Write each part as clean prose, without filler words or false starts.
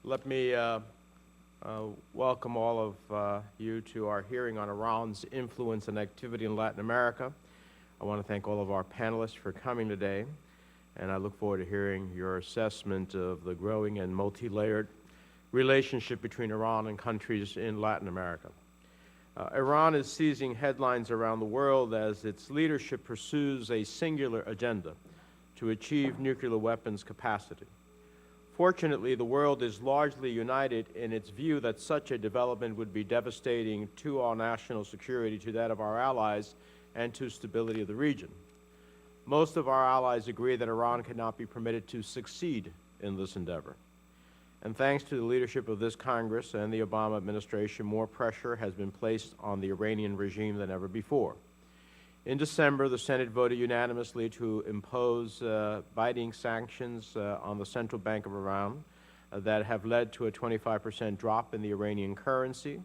Let me welcome all of you to our hearing on Iran's influence and activity in Latin America. I want to thank all of our panelists for coming today, and I look forward to hearing your assessment of the growing and multi-layered relationship between Iran and countries in Latin America. Iran is seizing headlines around the world as its leadership pursues a singular agenda to achieve nuclear weapons capacity. Fortunately, the world is largely united in its view that such a development would be devastating to our national security, to that of our allies, and to stability of the region. Most of our allies agree that Iran cannot be permitted to succeed in this endeavor. And thanks to the leadership of this Congress and the Obama administration, more pressure has been placed on the Iranian regime than ever before. In December, the Senate voted unanimously to impose binding sanctions on the Central Bank of Iran that have led to a 25% drop in the Iranian currency,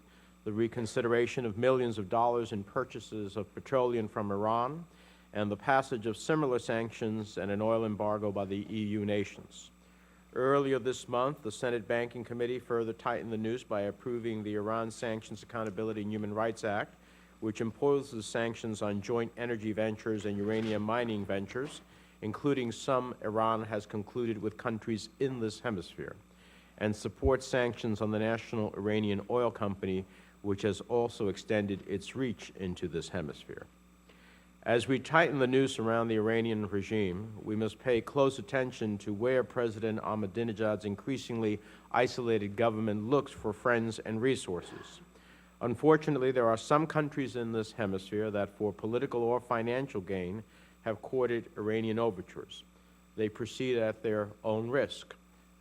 the reconsideration of millions of dollars in purchases of petroleum from Iran, and the passage of similar sanctions and an oil embargo by the EU nations. Earlier this month, the Senate Banking Committee further tightened the noose by approving the Iran Sanctions Accountability and Human Rights Act, which imposes sanctions on joint energy ventures and uranium mining ventures, including some Iran has concluded with countries in this hemisphere, and supports sanctions on the National Iranian Oil Company, which has also extended its reach into this hemisphere. As we tighten the noose around the Iranian regime, we must pay close attention to where President Ahmadinejad's increasingly isolated government looks for friends and resources. Unfortunately, there are some countries in this hemisphere that, for political or financial gain, have courted Iranian overtures. They proceed at their own risk,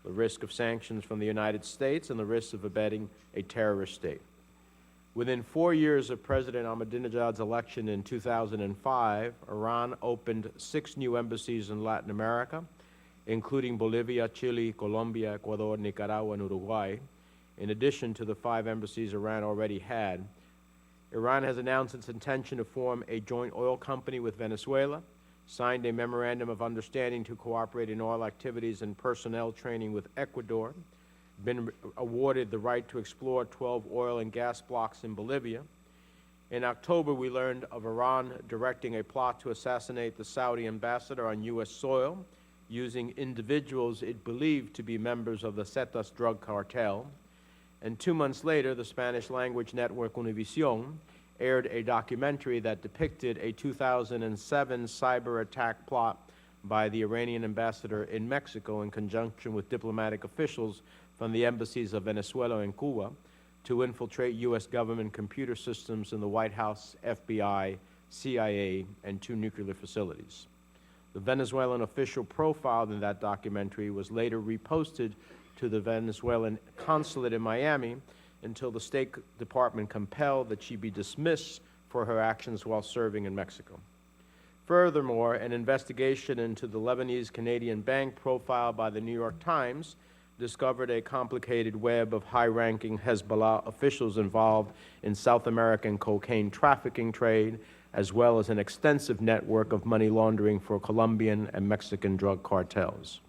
the risk of sanctions from the United States and the risk of abetting a terrorist state. Within 4 years of President Ahmadinejad's election in 2005, Iran opened 6 new embassies in Latin America, including Bolivia, Chile, Colombia, Ecuador, Nicaragua, and Uruguay. In addition to the 5 embassies Iran already had, Iran has announced its intention to form a joint oil company with Venezuela, signed a memorandum of understanding to cooperate in oil activities and personnel training with Ecuador, been awarded the right to explore 12 oil and gas blocks in Bolivia. In October, we learned of Iran directing a plot to assassinate the Saudi ambassador on U.S. soil, using individuals it believed to be members of the Zetas drug cartel. And 2 months later, the Spanish-language network Univision aired a documentary that depicted a 2007 cyber attack plot by the Iranian ambassador in Mexico in conjunction with diplomatic officials from the embassies of Venezuela and Cuba to infiltrate U.S. government computer systems in the White House, FBI, CIA, and 2 nuclear facilities. The Venezuelan official profiled in that documentary was later reposted to the Venezuelan consulate in Miami until the State Department compelled that she be dismissed for her actions while serving in Mexico. Furthermore, an investigation into the Lebanese-Canadian bank profiled by the New York Times discovered a complicated web of high-ranking Hezbollah officials involved in South American cocaine trafficking trade, as well as an extensive network of money laundering for Colombian and Mexican drug cartels.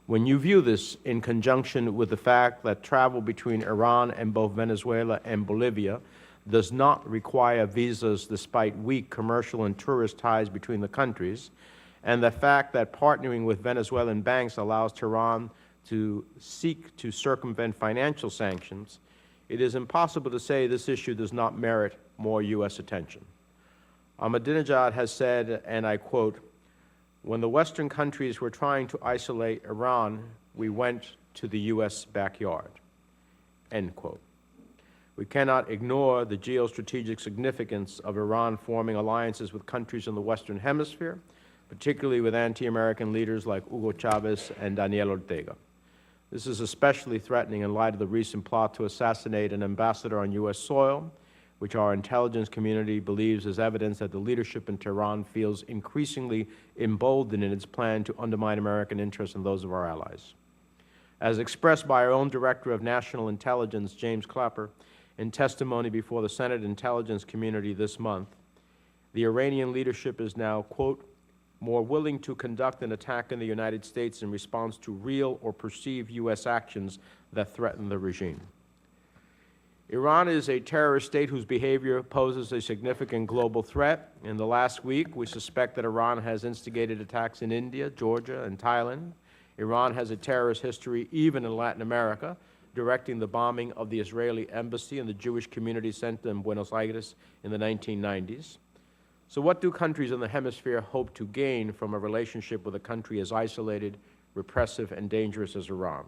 When you view this in conjunction with the fact that travel between Iran and both Venezuela and Bolivia does not require visas despite weak commercial and tourist ties between the countries, and the fact that partnering with Venezuelan banks allows Tehran to seek to circumvent financial sanctions, it is impossible to say this issue does not merit more U.S. attention. Ahmadinejad has said, and I quote, "When the Western countries were trying to isolate Iran, we went to the U.S. backyard," end quote. We cannot ignore the geostrategic significance of Iran forming alliances with countries in the Western Hemisphere, particularly with anti-American leaders like Hugo Chavez and Daniel Ortega. This is especially threatening in light of the recent plot to assassinate an ambassador on U.S. soil, which our intelligence community believes is evidence that the leadership in Tehran feels increasingly emboldened in its plan to undermine American interests and those of our allies. As expressed by our own Director of National Intelligence, James Clapper, in testimony before the Senate Intelligence Community this month, the Iranian leadership is now, quote, more willing to conduct an attack in the United States in response to real or perceived U.S. actions that threaten the regime. Iran is a terrorist state whose behavior poses a significant global threat. In the last week, we suspect that Iran has instigated attacks in India, Georgia, and Thailand. Iran has a terrorist history even in Latin America, directing the bombing of the Israeli embassy and the Jewish community center in Buenos Aires in the 1990s. So what do countries in the hemisphere hope to gain from a relationship with a country as isolated, repressive, and dangerous as Iran?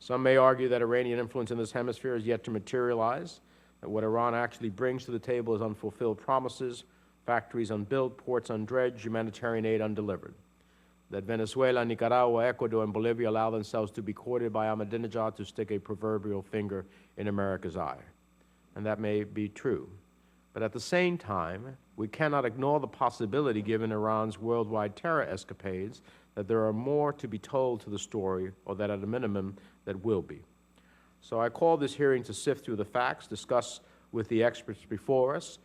Some may argue that Iranian influence in this hemisphere is yet to materialize, that what Iran actually brings to the table is unfulfilled promises, factories unbuilt, ports undredged, humanitarian aid undelivered. That Venezuela, Nicaragua, Ecuador, and Bolivia allow themselves to be courted by Ahmadinejad to stick a proverbial finger in America's eye. And that may be true. But at the same time, we cannot ignore the possibility, given Iran's worldwide terror escapades, that there are more to be told to the story, or that at a minimum, that will be. So I call this hearing to sift through the facts, discuss with the experts before us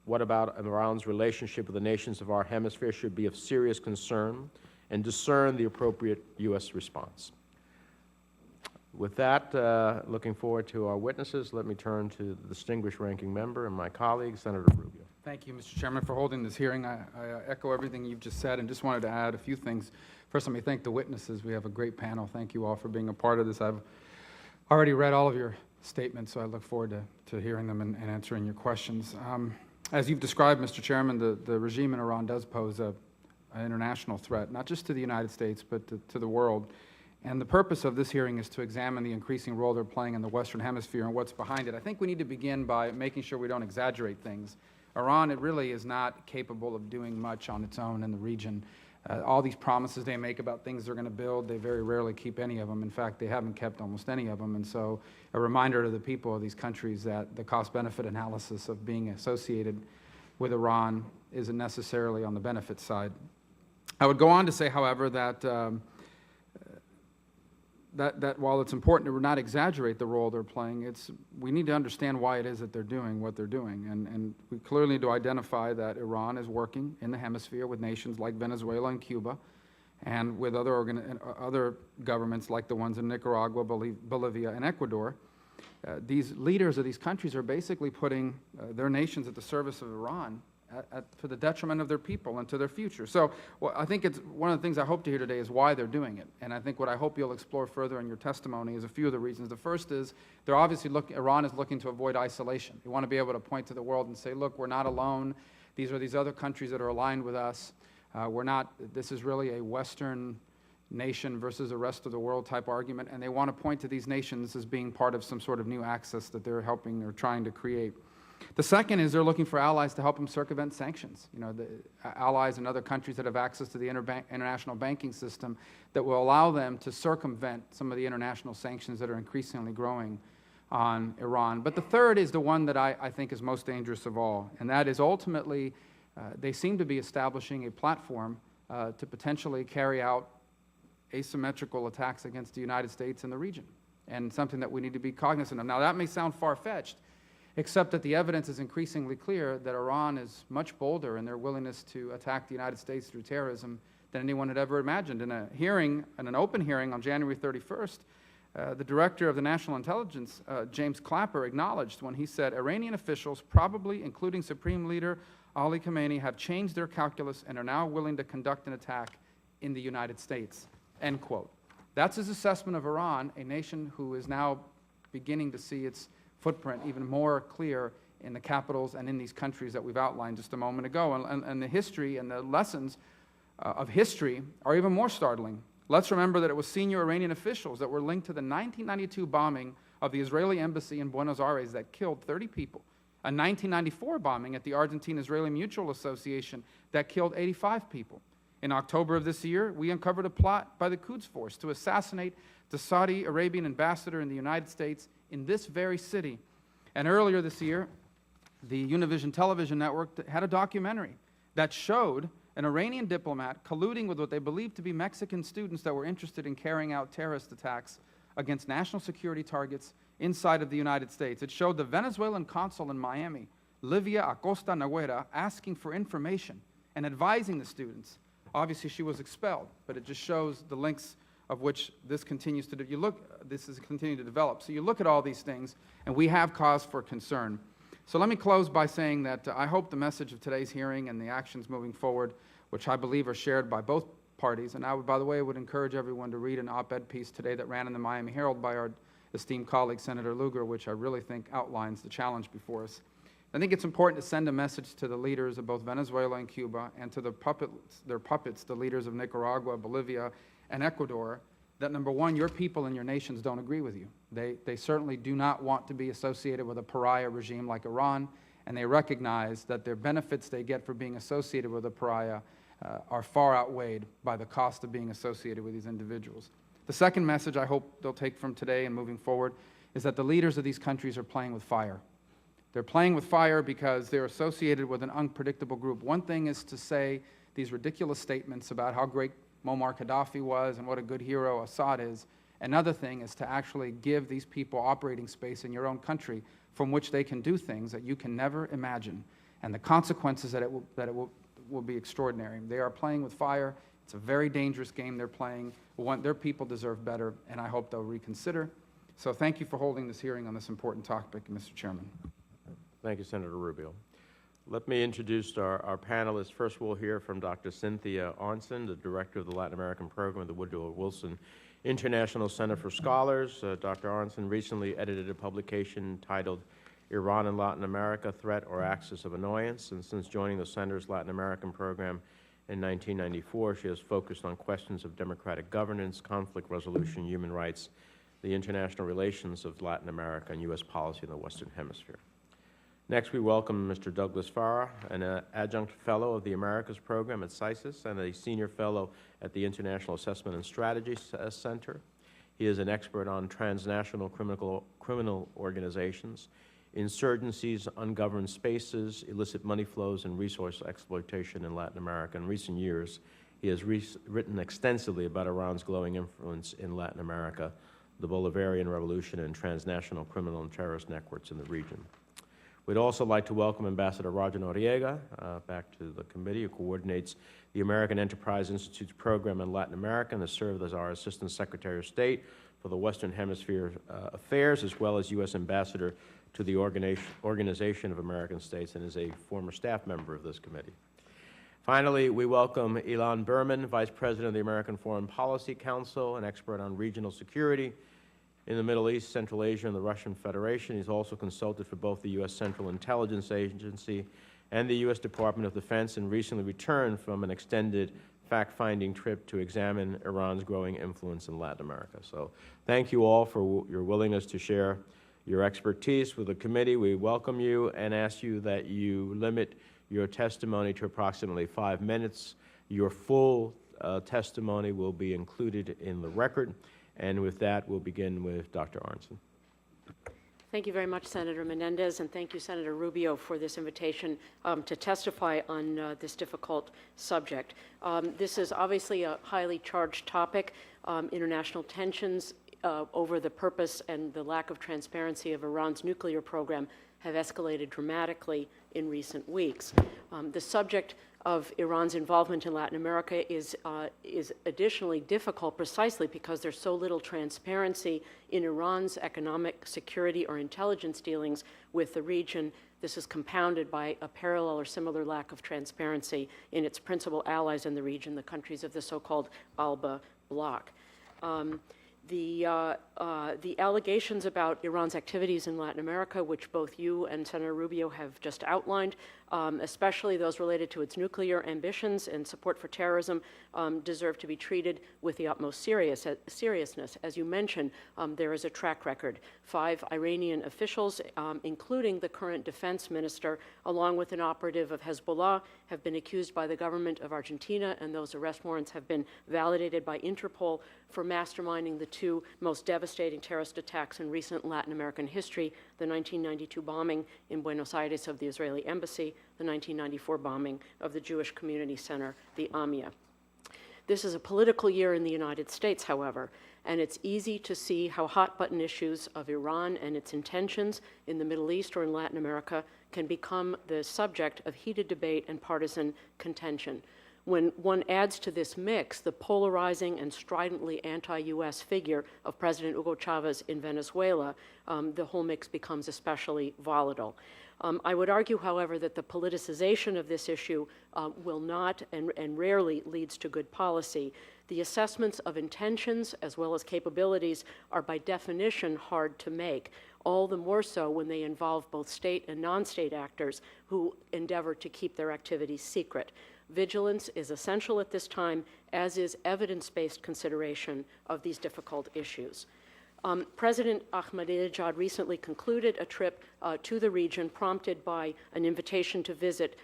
what about Iran's relationship with the nations of our hemisphere should be of serious concern, and discern the appropriate U.S. response. With that, looking forward to our witnesses, let me turn to the distinguished ranking member and my colleague, Senator Rubio. Thank you, Mr. Chairman, for holding this hearing. I echo everything you've just said and just wanted to add a few things. First, let me thank the witnesses. We have a great panel. Thank you all for being a part of this. I've already read all of your statements, so I look forward to hearing them and answering your questions. As you've described, Mr. Chairman, the regime in Iran does pose an international threat, not just to the United States, but to the world. And the purpose of this hearing is to examine the increasing role they're playing in the Western Hemisphere and what's behind it. I think we need to begin by making sure we don't exaggerate things. Iran, it really is not capable of doing much on its own in the region. All these promises they make about things they're going to build, they very rarely keep any of them. In fact, they haven't kept almost any of them. And so a reminder to the people of these countries that the cost-benefit analysis of being associated with Iran isn't necessarily on the benefit side. I would go on to say, however, that while it's important to not exaggerate the role they're playing, we need to understand why it is that they're doing what they're doing. And we clearly need to identify that Iran is working in the hemisphere with nations like Venezuela and Cuba, and with other governments like the ones in Nicaragua, Bolivia, and Ecuador. These leaders of these countries are basically putting their nations at the service of Iran to the detriment of their people and to their future. So I think it's one of the things I hope to hear today is why they're doing it. And I think what I hope you'll explore further in your testimony is a few of the reasons. The first is they're obviously Iran is looking to avoid isolation. They want to be able to point to the world and say, look, we're not alone. These are these other countries that are aligned with us. This is really a Western nation versus the rest of the world type argument. And they want to point to these nations as being part of some sort of new axis that they're helping or trying to create. The second is they're looking for allies to help them circumvent sanctions. You know, the allies in other countries that have access to the international banking system that will allow them to circumvent some of the international sanctions that are increasingly growing on Iran. But the third is the one that I think is most dangerous of all, and that is ultimately they seem to be establishing a platform to potentially carry out asymmetrical attacks against the United States and the region, and something that we need to be cognizant of. Now, that may sound far-fetched, except that the evidence is increasingly clear that Iran is much bolder in their willingness to attack the United States through terrorism than anyone had ever imagined. In an open hearing on January 31st, the director of the National Intelligence, James Clapper, acknowledged when he said, Iranian officials, probably including Supreme Leader Ali Khamenei, have changed their calculus and are now willing to conduct an attack in the United States, end quote. That's his assessment of Iran, a nation who is now beginning to see its footprint even more clear in the capitals and in these countries that we've outlined just a moment ago. And the history and the lessons of history are even more startling. Let's remember that it was senior Iranian officials that were linked to the 1992 bombing of the Israeli embassy in Buenos Aires that killed 30 people, a 1994 bombing at the Argentine-Israeli Mutual Association that killed 85 people. In October of this year, we uncovered a plot by the Quds Force to assassinate the Saudi Arabian ambassador in the United States in this very city. And earlier this year, the Univision television network had a documentary that showed an Iranian diplomat colluding with what they believed to be Mexican students that were interested in carrying out terrorist attacks against national security targets inside of the United States. It showed the Venezuelan consul in Miami, Livia Acosta Naguera, asking for information and advising the students Obviously, she was expelled, but it just shows the lengths of which this continues to this is continuing to develop. So you look at all these things, and we have cause for concern. So let me close by saying that I hope the message of today's hearing and the actions moving forward, which I believe are shared by both parties, and I would, by the way, would encourage everyone to read an op-ed piece today that ran in the Miami Herald by our esteemed colleague, Senator Lugar, which I really think outlines the challenge before us. I think it's important to send a message to the leaders of both Venezuela and Cuba, and to their puppets, the leaders of Nicaragua, Bolivia, and Ecuador, that number one, your people and your nations don't agree with you. They certainly do not want to be associated with a pariah regime like Iran, and they recognize that their benefits they get for being associated with a pariah are far outweighed by the cost of being associated with these individuals. The second message I hope they'll take from today and moving forward is that the leaders of these countries are playing with fire. They're playing with fire because they're associated with an unpredictable group. One thing is to say these ridiculous statements about how great Muammar Gaddafi was and what a good hero Assad is. Another thing is to actually give these people operating space in your own country from which they can do things that you can never imagine. And the consequences that it will be extraordinary. They are playing with fire. It's a very dangerous game they're playing. Their people deserve better, and I hope they'll reconsider. So thank you for holding this hearing on this important topic, Mr. Chairman. Thank you, Senator Rubio. Let me introduce our panelists. First, we'll hear from Dr. Cynthia Aronson, the Director of the Latin American Program at the Woodrow Wilson International Center for Scholars. Dr. Aronson recently edited a publication titled Iran and Latin America, Threat or Axis of Annoyance, and since joining the Center's Latin American Program in 1994, she has focused on questions of democratic governance, conflict resolution, human rights, the international relations of Latin America, and U.S. policy in the Western Hemisphere. Next, we welcome Mr. Douglas Farah, an adjunct fellow of the Americas Program at CISIS and a senior fellow at the International Assessment and Strategy Center. He is an expert on transnational criminal organizations, insurgencies, ungoverned spaces, illicit money flows, and resource exploitation in Latin America. In recent years, he has written extensively about Iran's growing influence in Latin America, the Bolivarian Revolution, and transnational criminal and terrorist networks in the region. We'd also like to welcome Ambassador Roger Noriega back to the committee, who coordinates the American Enterprise Institute's program in Latin America and has served as our Assistant Secretary of State for the Western Hemisphere Affairs, as well as U.S. Ambassador to the Organization of American States, and is a former staff member of this committee. Finally, we welcome Elon Berman, Vice President of the American Foreign Policy Council, an expert on regional security in the Middle East, Central Asia, and the Russian Federation. He's also consulted for both the U.S. Central Intelligence Agency and the U.S. Department of Defense, and recently returned from an extended fact-finding trip to examine Iran's growing influence in Latin America. So thank you all for your willingness to share your expertise with the committee. We welcome you and ask you that you limit your testimony to approximately 5 minutes. Your full testimony will be included in the record. And with that, we'll begin with Dr. Aronson. Thank you very much, Senator Menendez, and thank you, Senator Rubio, for this invitation to testify on this difficult subject. This is obviously a highly charged topic. International tensions over the purpose and the lack of transparency of Iran's nuclear program have escalated dramatically in recent weeks. The subject of Iran's involvement in Latin America is additionally difficult precisely because there's so little transparency in Iran's economic, security, or intelligence dealings with the region. This is compounded by a parallel or similar lack of transparency in its principal allies in the region, the countries of the so-called ALBA bloc. The allegations about Iran's activities in Latin America, which both you and Senator Rubio have just outlined, especially those related to its nuclear ambitions and support for terrorism, deserve to be treated with the utmost seriousness. As you mentioned, there is a track record. 5 Iranian officials, including the current defense minister, along with an operative of Hezbollah, have been accused by the government of Argentina, and those arrest warrants have been validated by Interpol for masterminding the 2 most devastating terrorist attacks in recent Latin American history, the 1992 bombing in Buenos Aires of the Israeli embassy, the 1994 bombing of the Jewish Community Center, the AMIA. This is a political year in the United States, however, and it's easy to see how hot-button issues of Iran and its intentions in the Middle East or in Latin America can become the subject of heated debate and partisan contention. When one adds to this mix the polarizing and stridently anti-U.S. figure of President Hugo Chavez in Venezuela, the whole mix becomes especially volatile. I would argue, however, that the politicization of this issue will not and rarely leads to good policy. The assessments of intentions as well as capabilities are by definition hard to make, all the more so when they involve both state and non-state actors who endeavor to keep their activities secret. Vigilance is essential at this time, as is evidence-based consideration of these difficult issues. President Ahmadinejad recently concluded a trip to the region prompted by an invitation to visit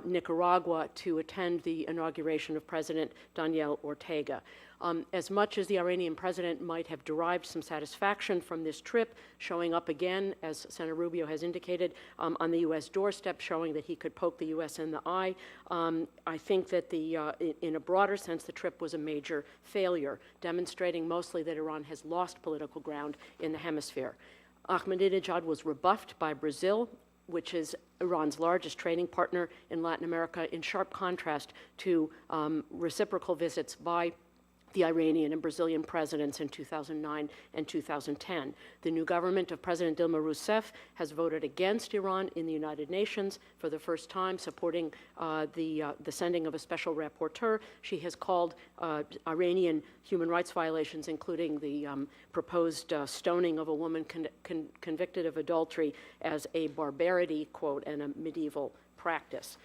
Nicaragua to attend the inauguration of President Daniel Ortega. As much as the Iranian president might have derived some satisfaction from this trip, showing up again, as Senator Rubio has indicated, on the U.S. doorstep, showing that he could poke the U.S. in the eye, I think that in a broader sense, the trip was a major failure, demonstrating mostly that Iran has lost political ground in the hemisphere. Ahmadinejad was rebuffed by Brazil, which is Iran's largest trading partner in Latin America, in sharp contrast to reciprocal visits by the Iranian and Brazilian presidents in 2009 and 2010. The new government of President Dilma Rousseff has voted against Iran in the United Nations for the first time, supporting the sending of a special rapporteur. She has called Iranian human rights violations, including the proposed stoning of a woman convicted of adultery, as a barbarity, quote, and a medieval practice.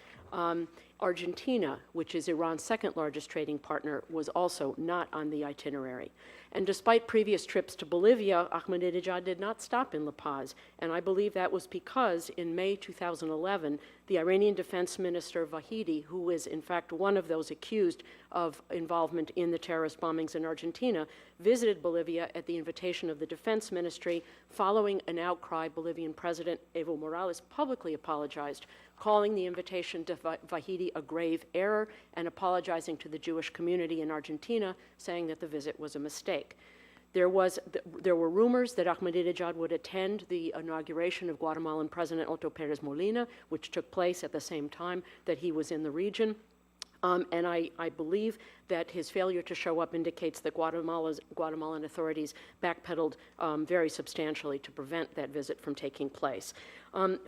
Argentina, which is Iran's second largest trading partner, was also not on the itinerary. And despite previous trips to Bolivia, Ahmadinejad did not stop in La Paz, and I believe that was because in May 2011, the Iranian Defense Minister Vahidi, who is in fact one of those accused of involvement in the terrorist bombings in Argentina, visited Bolivia at the invitation of the Defense Ministry. Following an outcry, Bolivian President Evo Morales publicly apologized, calling the invitation to Vahidi a grave error and apologizing to the Jewish community in Argentina, saying that the visit was a mistake. There were rumors that Ahmadinejad would attend the inauguration of Guatemalan President Otto Pérez Molina, which took place at the same time that he was in the region. And I believe that his failure to show up indicates that Guatemalan authorities backpedaled very substantially to prevent that visit from taking place.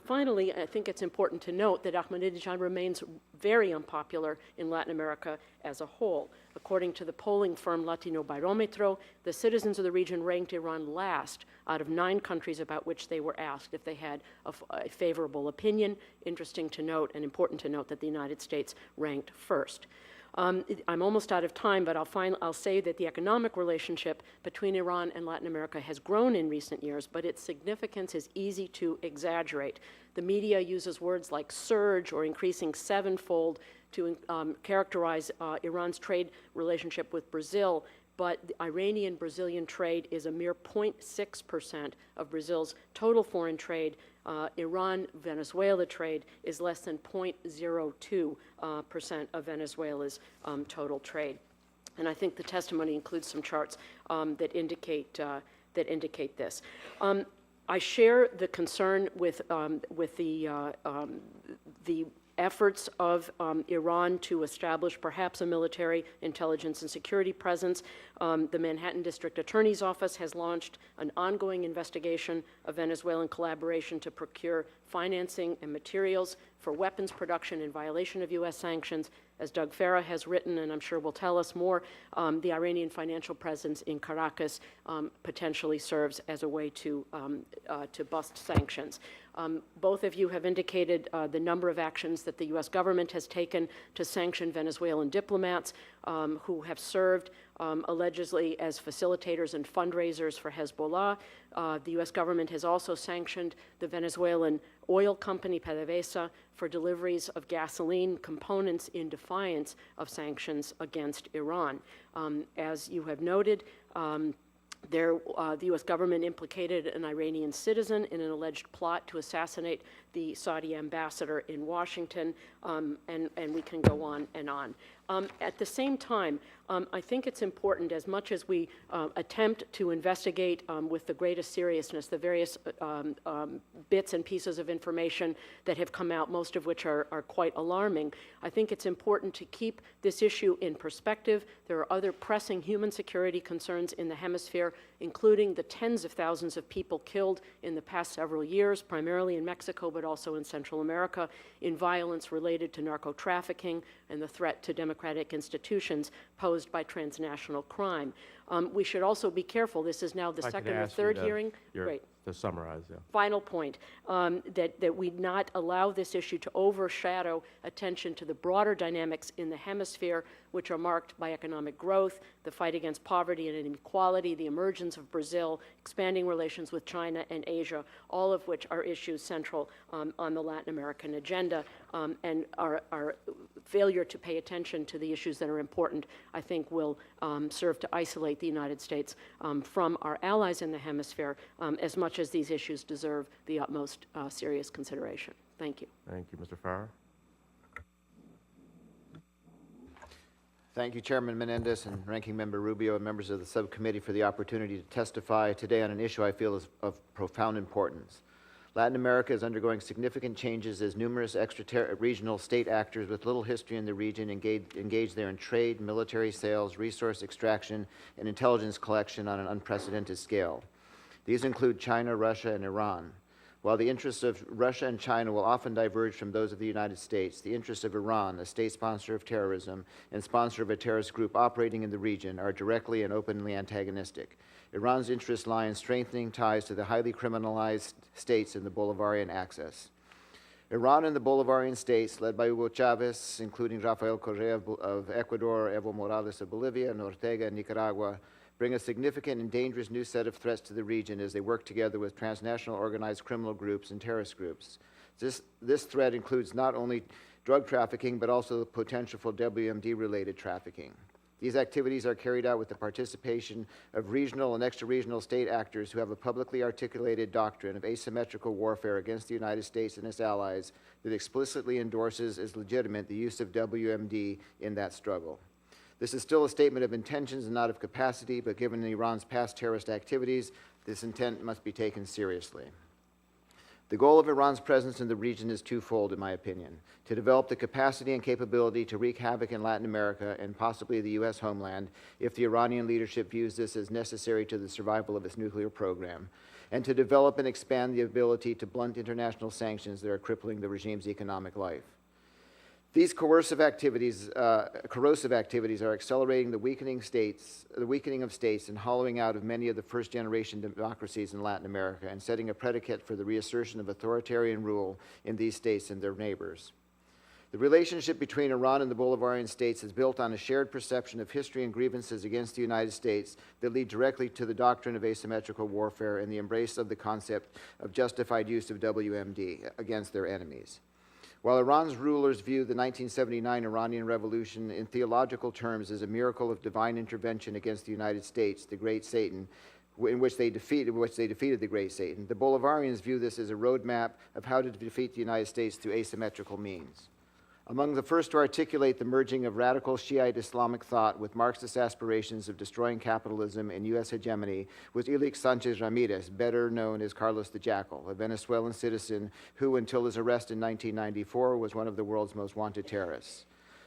Finally, I think it's important to note that Ahmadinejad remains very unpopular in Latin America as a whole. According to the polling firm Latino Barometro, the citizens of the region ranked Iran last out of 9 countries about which they were asked if they had a favorable opinion. Interesting to note and important to note that the United States ranked first. I'm almost out of time, but I'll say that the economic relationship between Iran and Latin America has grown in recent years, but its significance is easy to exaggerate. The media uses words like surge or increasing sevenfold to characterize Iran's trade relationship with Brazil, but the Iranian-Brazilian trade is a mere 0.6% of Brazil's total foreign trade. Iran-Venezuela trade is less than 0.02% of Venezuela's total trade. And I think the testimony includes some charts that indicate this. I share the concern with the efforts of Iran to establish perhaps a military intelligence and security presence. The Manhattan District Attorney's Office has launched an ongoing investigation of Venezuelan collaboration to procure financing and materials for weapons production in violation of U.S. sanctions. As Doug Farah has written, and I'm sure will tell us more, the Iranian financial presence in Caracas potentially serves as a way to bust sanctions. Both of you have indicated the number of actions that the U.S. government has taken to sanction Venezuelan diplomats who have served allegedly as facilitators and fundraisers for Hezbollah. The U.S. government has also sanctioned the Venezuelan oil company PDVSA for deliveries of gasoline components in defiance of sanctions against Iran. As you have noted, the U.S. government implicated an Iranian citizen in an alleged plot to assassinate the Saudi ambassador in Washington, and we can go on and on. At the same time, I think it's important, as much as we attempt to investigate with the greatest seriousness the various bits and pieces of information that have come out, most of which are quite alarming, I think it's important to keep this issue in perspective. There are other pressing human security concerns in the hemisphere, including the tens of thousands of people killed in the past several years, primarily in Mexico, but also in Central America, in violence related to narco trafficking and the threat to democratic institutions posed by transnational crime. We should also be careful. This is now the second or third hearing. Great. To summarize, yeah. Final point, that we not allow this issue to overshadow attention to the broader dynamics in the hemisphere, which are marked by economic growth, the fight against poverty and inequality, the emergence of Brazil, expanding relations with China and Asia, all of which are issues central on the Latin American agenda, and our failure to pay attention to the issues that are important, I think, will serve to isolate the United States from our allies in the hemisphere as much as these issues deserve the utmost serious consideration. Thank you. Thank you, Mr. Farah. Thank you, Chairman Menendez and Ranking Member Rubio and members of the subcommittee for the opportunity to testify today on an issue I feel is of profound importance. Latin America is undergoing significant changes as numerous extra-regional state actors with little history in the region engage there in trade, military sales, resource extraction, and intelligence collection on an unprecedented scale. These include China, Russia, and Iran. While the interests of Russia and China will often diverge from those of the United States, the interests of Iran, a state sponsor of terrorism and sponsor of a terrorist group operating in the region, are directly and openly antagonistic. Iran's interests lie in strengthening ties to the highly criminalized states in the Bolivarian axis. Iran and the Bolivarian states, led by Hugo Chavez, including Rafael Correa of Ecuador, Evo Morales of Bolivia, and Ortega of Nicaragua, bring a significant and dangerous new set of threats to the region as they work together with transnational organized criminal groups and terrorist groups. This threat includes not only drug trafficking, but also the potential for WMD-related trafficking. These activities are carried out with the participation of regional and extra-regional state actors who have a publicly articulated doctrine of asymmetrical warfare against the United States and its allies that explicitly endorses as legitimate the use of WMD in that struggle. This is still a statement of intentions and not of capacity, but given Iran's past terrorist activities, this intent must be taken seriously. The goal of Iran's presence in the region is twofold, in my opinion: to develop the capacity and capability to wreak havoc in Latin America and possibly the U.S. homeland if the Iranian leadership views this as necessary to the survival of its nuclear program, and to develop and expand the ability to blunt international sanctions that are crippling the regime's economic life. These corrosive activities are accelerating the weakening of states and hollowing out of many of the first-generation democracies in Latin America and setting a predicate for the reassertion of authoritarian rule in these states and their neighbors. The relationship between Iran and the Bolivarian states is built on a shared perception of history and grievances against the United States that lead directly to the doctrine of asymmetrical warfare and the embrace of the concept of justified use of WMD against their enemies. While Iran's rulers view the 1979 Iranian Revolution in theological terms as a miracle of divine intervention against the United States, the great Satan, in which they defeated the great Satan, the Bolivarians view this as a roadmap of how to defeat the United States through asymmetrical means. Among the first to articulate the merging of radical Shiite Islamic thought with Marxist aspirations of destroying capitalism and U.S. hegemony was Elix Sanchez Ramirez, better known as Carlos the Jackal, a Venezuelan citizen who, until his arrest in 1994, was one of the world's most wanted terrorists.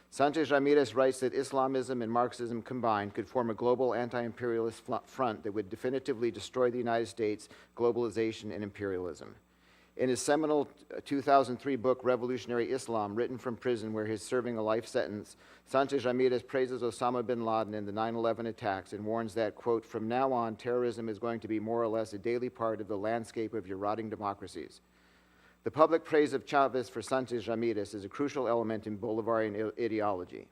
Sanchez Ramirez writes that Islamism and Marxism combined could form a global anti-imperialist front that would definitively destroy the United States, globalization, and imperialism. In his seminal 2003 book, Revolutionary Islam, written from prison where he's serving a life sentence, Sanchez Ramirez praises Osama bin Laden and the 9/11 attacks and warns that, quote, "From now on, terrorism is going to be more or less a daily part of the landscape of your rotting democracies." The public praise of Chavez for Sanchez Ramirez is a crucial element in Bolivarian ideology.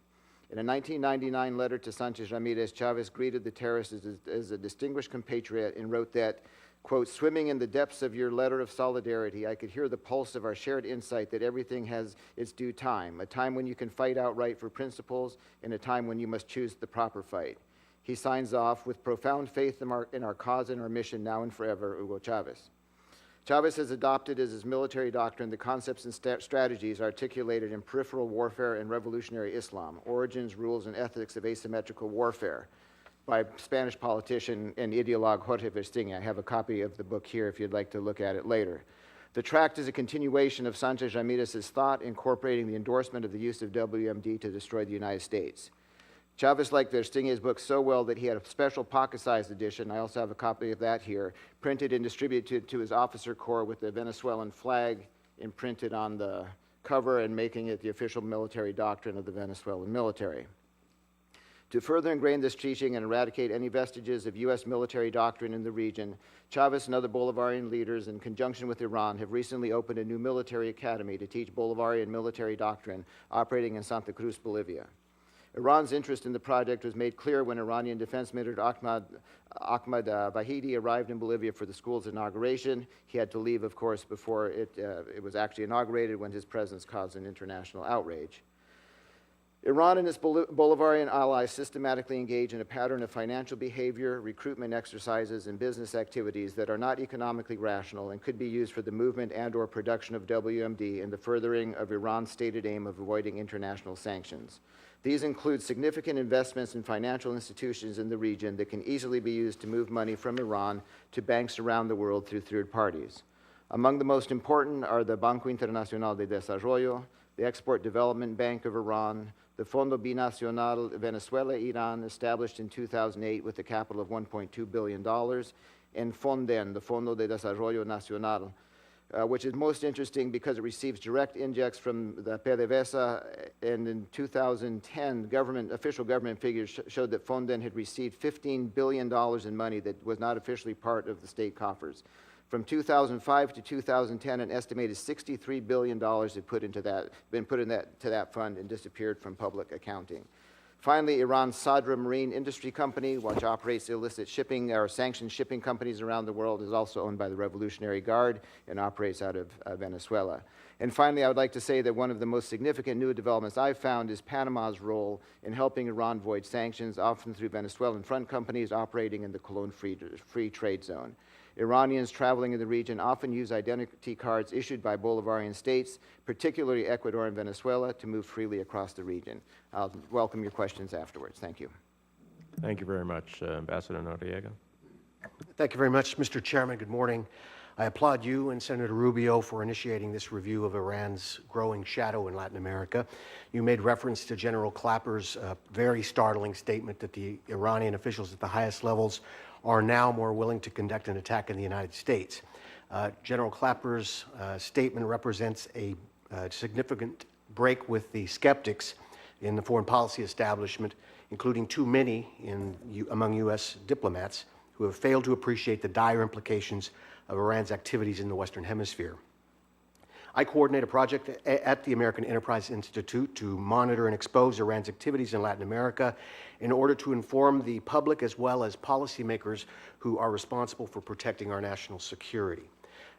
In a 1999 letter to Sanchez Ramirez, Chavez greeted the terrorists as a distinguished compatriot and wrote that, quote, "Swimming in the depths of your letter of solidarity, I could hear the pulse of our shared insight that everything has its due time, a time when you can fight outright for principles and a time when you must choose the proper fight." He signs off, "With profound faith in our cause and our mission now and forever, Hugo Chavez." Chavez has adopted as his military doctrine the concepts and strategies articulated in Peripheral Warfare and Revolutionary Islam, Origins, Rules, and Ethics of Asymmetrical Warfare by Spanish politician and ideologue Jorge Versteegen. I have a copy of the book here if you'd like to look at it later. The tract is a continuation of Sanchez Ramirez's thought, incorporating the endorsement of the use of WMD to destroy the United States. Chavez liked Versteingen's book so well that he had a special pocket-sized edition, I also have a copy of that here, printed and distributed to his officer corps with the Venezuelan flag imprinted on the cover and making it the official military doctrine of the Venezuelan military. To further ingrain this teaching and eradicate any vestiges of U.S. military doctrine in the region, Chavez and other Bolivarian leaders, in conjunction with Iran, have recently opened a new military academy to teach Bolivarian military doctrine operating in Santa Cruz, Bolivia. Iran's interest in the project was made clear when Iranian Defense Minister Ahmad Vahidi arrived in Bolivia for the school's inauguration. He had to leave, of course, before it was actually inaugurated when his presence caused an international outrage. Iran and its Bolivarian allies systematically engage in a pattern of financial behavior, recruitment exercises, and business activities that are not economically rational and could be used for the movement and/or production of WMD and the furthering of Iran's stated aim of avoiding international sanctions. These include significant investments in financial institutions in the region that can easily be used to move money from Iran to banks around the world through third parties. Among the most important are the Banco Internacional de Desarrollo, the Export Development Bank of Iran, the Fondo Binacional Venezuela-Iran, established in 2008 with a capital of $1.2 billion, and FONDEN, the Fondo de Desarrollo Nacional, which is most interesting because it receives direct injects from the PDVSA, and in 2010, official government figures showed that FONDEN had received $15 billion in money that was not officially part of the state coffers. From 2005 to 2010, an estimated $63 billion had been put into that fund and disappeared from public accounting. Finally, Iran's Sadra Marine Industry Company, which operates illicit shipping or sanctioned shipping companies around the world, is also owned by the Revolutionary Guard and operates out of Venezuela. And finally, I would like to say that one of the most significant new developments I've found is Panama's role in helping Iran avoid sanctions, often through Venezuelan front companies operating in the Cologne Free Trade Zone. Iranians traveling in the region often use identity cards issued by Bolivarian states, particularly Ecuador and Venezuela, to move freely across the region. I'll welcome your questions afterwards. Thank you. Thank you very much, Ambassador Noriega. Thank you very much, Mr. Chairman. Good morning. I applaud you and Senator Rubio for initiating this review of Iran's growing shadow in Latin America. You made reference to General Clapper's very startling statement that the Iranian officials at the highest levels are now more willing to conduct an attack in the United States. General Clapper's statement represents a significant break with the skeptics in the foreign policy establishment, including too many among U.S. diplomats who have failed to appreciate the dire implications of Iran's activities in the Western Hemisphere. I coordinate a project at the American Enterprise Institute to monitor and expose Iran's activities in Latin America in order to inform the public as well as policymakers who are responsible for protecting our national security.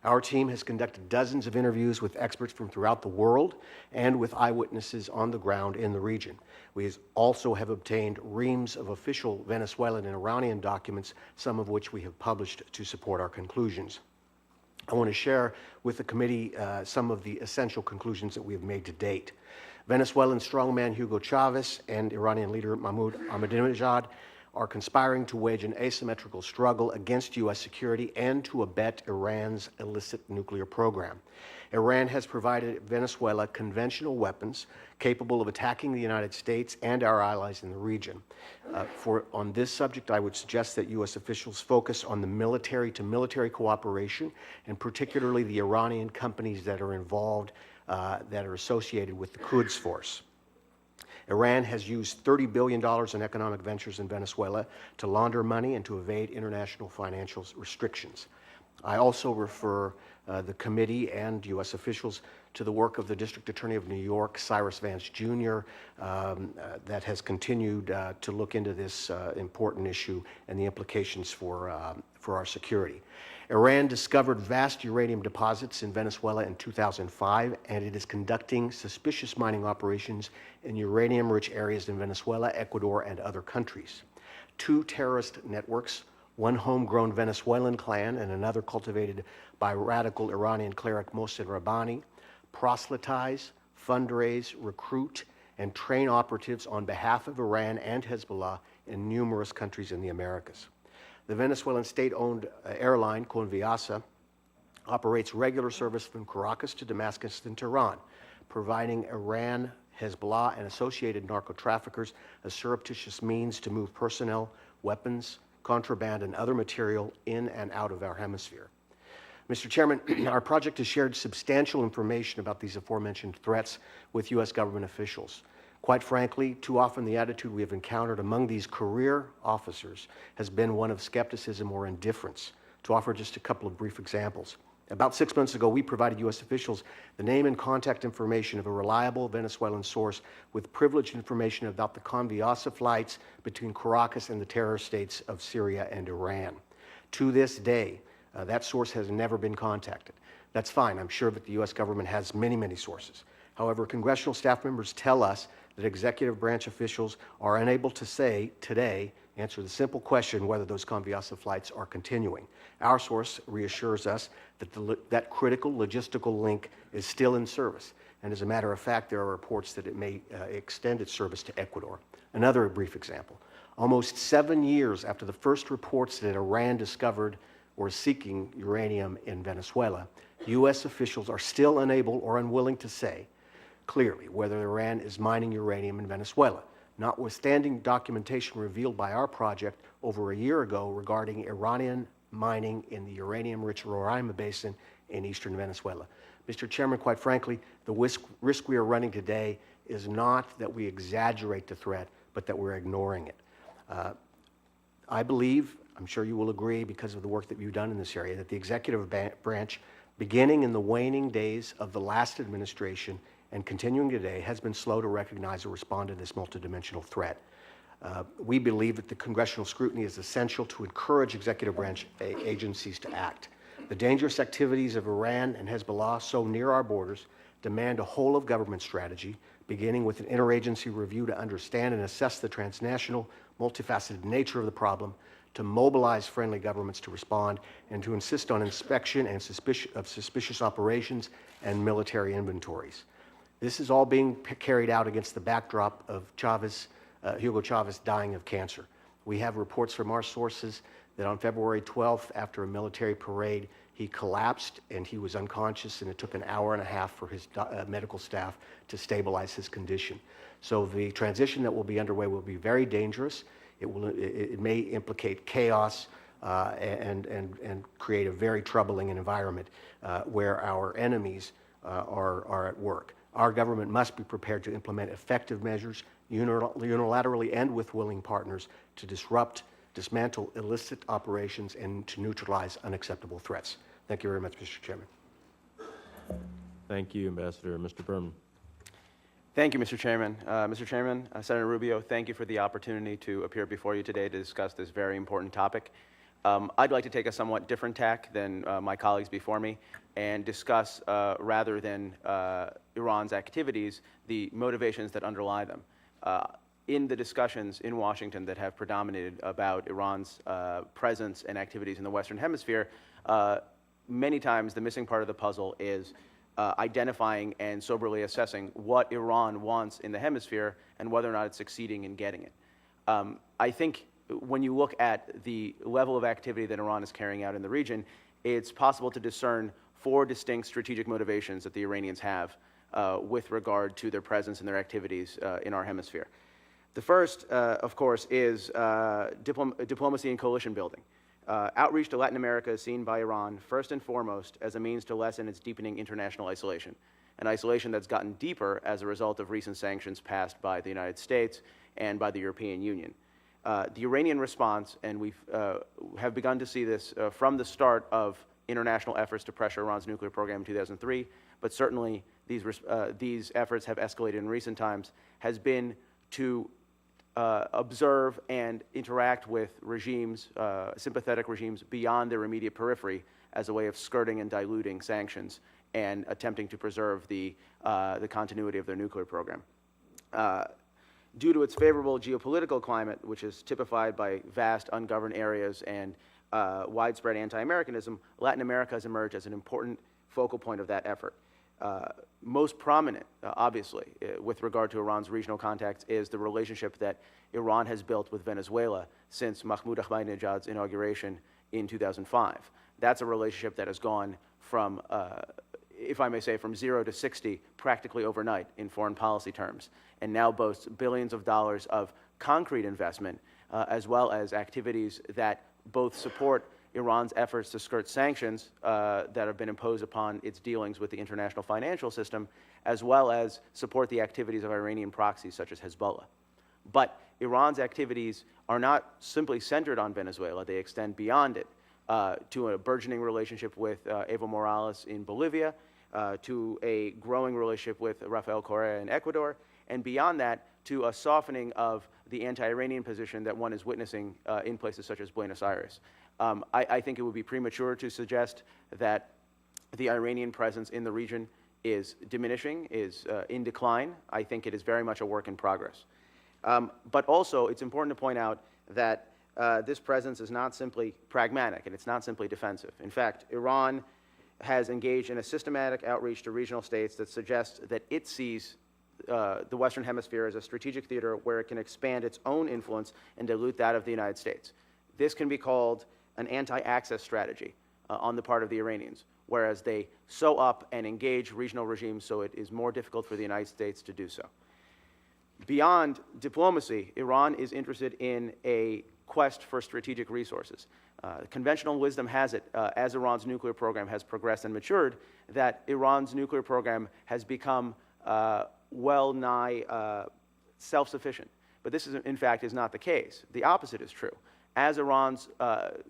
Our team has conducted dozens of interviews with experts from throughout the world and with eyewitnesses on the ground in the region. We also have obtained reams of official Venezuelan and Iranian documents, some of which we have published to support our conclusions. I want to share with the committee some of the essential conclusions that we have made to date. Venezuelan strongman Hugo Chavez and Iranian leader Mahmoud Ahmadinejad are conspiring to wage an asymmetrical struggle against U.S. security and to abet Iran's illicit nuclear program. Iran has provided Venezuela conventional weapons capable of attacking the United States and our allies in the region. On this subject, I would suggest that U.S. officials focus on the military-to-military cooperation, and particularly the Iranian companies that are involved, that are associated with the Quds Force. Iran has used $30 billion in economic ventures in Venezuela to launder money and to evade international financial restrictions. I also refer the committee and U.S. officials to the work of the District Attorney of New York, Cyrus Vance Jr., that has continued to look into this important issue and the implications for our security. Iran discovered vast uranium deposits in Venezuela in 2005, and it is conducting suspicious mining operations in uranium-rich areas in Venezuela, Ecuador, and other countries. Two terrorist networks, one homegrown Venezuelan clan and another cultivated by radical Iranian cleric Mohsen Rabbani, proselytize, fundraise, recruit, and train operatives on behalf of Iran and Hezbollah in numerous countries in the Americas. The Venezuelan state-owned airline Conviasa operates regular service from Caracas to Damascus and Tehran, providing Iran, Hezbollah, and associated narco-traffickers a surreptitious means to move personnel, weapons, contraband, and other material in and out of our hemisphere. Mr. Chairman, our project has shared substantial information about these aforementioned threats with U.S. government officials. Quite frankly, too often the attitude we have encountered among these career officers has been one of skepticism or indifference. To offer just a couple of brief examples. About 6 months ago, we provided U.S. officials the name and contact information of a reliable Venezuelan source with privileged information about the Conviasa flights between Caracas and the terror states of Syria and Iran. To this day, that source has never been contacted. That's fine. I'm sure that the U.S. government has many, many sources. However, congressional staff members tell us that executive branch officials are unable to say today, answer the simple question whether those Conviasa flights are continuing. Our source reassures us that that critical logistical link is still in service. And as a matter of fact, there are reports that it may extend its service to Ecuador. Another brief example. Almost 7 years after the first reports that Iran discovered or seeking uranium in Venezuela, U.S. officials are still unable or unwilling to say clearly whether Iran is mining uranium in Venezuela, notwithstanding documentation revealed by our project over a year ago regarding Iranian mining in the uranium-rich Roraima Basin in eastern Venezuela. Mr. Chairman, quite frankly, the risk we are running today is not that we exaggerate the threat, but that we're ignoring it. I believe, I'm sure you will agree because of the work that you've done in this area, that the executive branch, beginning in the waning days of the last administration and continuing today, has been slow to recognize or respond to this multidimensional threat. We believe that the congressional scrutiny is essential to encourage executive branch agencies to act. The dangerous activities of Iran and Hezbollah so near our borders demand a whole-of-government strategy, beginning with an interagency review to understand and assess the transnational, multifaceted nature of the problem, to mobilize friendly governments to respond, and to insist on inspection and suspicious operations and military inventories. This is all being carried out against the backdrop of Hugo Chavez dying of cancer. We have reports from our sources that on February 12th, after a military parade, he collapsed and he was unconscious, and it took an hour and a half for his medical staff to stabilize his condition. So the transition that will be underway will be very dangerous. It may implicate chaos and create a very troubling environment where our enemies are at work. Our government must be prepared to implement effective measures unilaterally and with willing partners to disrupt, dismantle illicit operations, and to neutralize unacceptable threats. Thank you very much, Mr. Chairman. Thank you, Ambassador. Mr. Berman. Thank you, Mr. Chairman. Mr. Chairman, Senator Rubio, thank you for the opportunity to appear before you today to discuss this very important topic. I'd like to take a somewhat different tack than my colleagues before me and discuss, rather than Iran's activities, the motivations that underlie them. In the discussions in Washington that have predominated about Iran's presence and activities in the Western Hemisphere, many times the missing part of the puzzle is identifying and soberly assessing what Iran wants in the hemisphere and whether or not it's succeeding in getting it. I think when you look at the level of activity that Iran is carrying out in the region, it's possible to discern 4 distinct strategic motivations that the Iranians have with regard to their presence and their activities in our hemisphere. The first, of course, is diplomacy and coalition building. Outreach to Latin America is seen by Iran first and foremost as a means to lessen its deepening international isolation, an isolation that's gotten deeper as a result of recent sanctions passed by the United States and by the European Union. The Iranian response, and we have begun to see this from the start of international efforts to pressure Iran's nuclear program in 2003, but certainly these efforts have escalated in recent times, has been to observe and interact with regimes, sympathetic regimes beyond their immediate periphery as a way of skirting and diluting sanctions and attempting to preserve the continuity of their nuclear program. Due to its favorable geopolitical climate, which is typified by vast ungoverned areas and widespread anti-Americanism, Latin America has emerged as an important focal point of that effort. Most prominent, obviously, with regard to Iran's regional contacts is the relationship that Iran has built with Venezuela since Mahmoud Ahmadinejad's inauguration in 2005. That's a relationship that has gone from, if I may say, from 0 to 60 practically overnight in foreign policy terms, and now boasts billions of dollars of concrete investment, as well as activities that both support Iran's efforts to skirt sanctions that have been imposed upon its dealings with the international financial system, as well as support the activities of Iranian proxies such as Hezbollah. But Iran's activities are not simply centered on Venezuela. They extend beyond it to a burgeoning relationship with Evo Morales in Bolivia, to a growing relationship with Rafael Correa in Ecuador, and beyond that, to a softening of the anti-Iranian position that one is witnessing in places such as Buenos Aires. I think it would be premature to suggest that the Iranian presence in the region is diminishing, is in decline. I think it is very much a work in progress. But also, it's important to point out that this presence is not simply pragmatic and it's not simply defensive. In fact, Iran has engaged in a systematic outreach to regional states that suggests that it sees the Western Hemisphere as a strategic theater where it can expand its own influence and dilute that of the United States. This can be called an anti-access strategy on the part of the Iranians, whereas they sew up and engage regional regimes so it is more difficult for the United States to do so. Beyond diplomacy, Iran is interested in a quest for strategic resources. Conventional wisdom has it, as Iran's nuclear program has progressed and matured, that Iran's nuclear program has become well-nigh self-sufficient. But this, in fact, is not the case. The opposite is true. As Iran's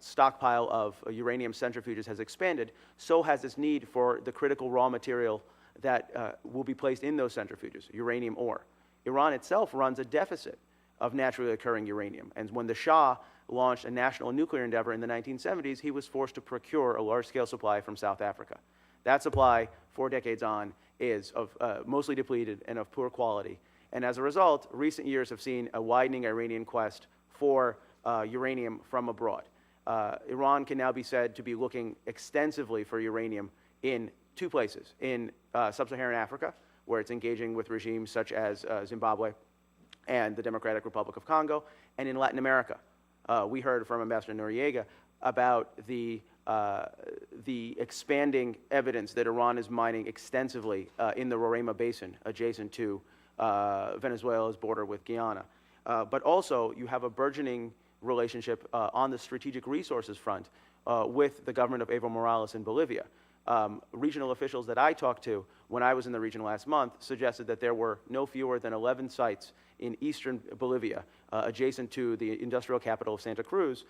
stockpile of uranium centrifuges has expanded, so has its need for the critical raw material that will be placed in those centrifuges, uranium ore. Iran itself runs a deficit of naturally occurring uranium. And when the Shah launched a national nuclear endeavor in the 1970s, he was forced to procure a large-scale supply from South Africa. That supply, 4 decades on, is of mostly depleted and of poor quality. And as a result, recent years have seen a widening Iranian quest for uranium from abroad. Iran can now be said to be looking extensively for uranium in 2 places, in sub-Saharan Africa, where it's engaging with regimes such as Zimbabwe and the Democratic Republic of Congo, and in Latin America. We heard from Ambassador Noriega about the expanding evidence that Iran is mining extensively in the Roraima Basin, adjacent to Venezuela's border with Guyana. But also, you have a burgeoning relationship on the strategic resources front with the government of Evo Morales in Bolivia. Regional officials that I talked to when I was in the region last month suggested that there were no fewer than 11 sites in eastern Bolivia, adjacent to the industrial capital of Santa Cruz,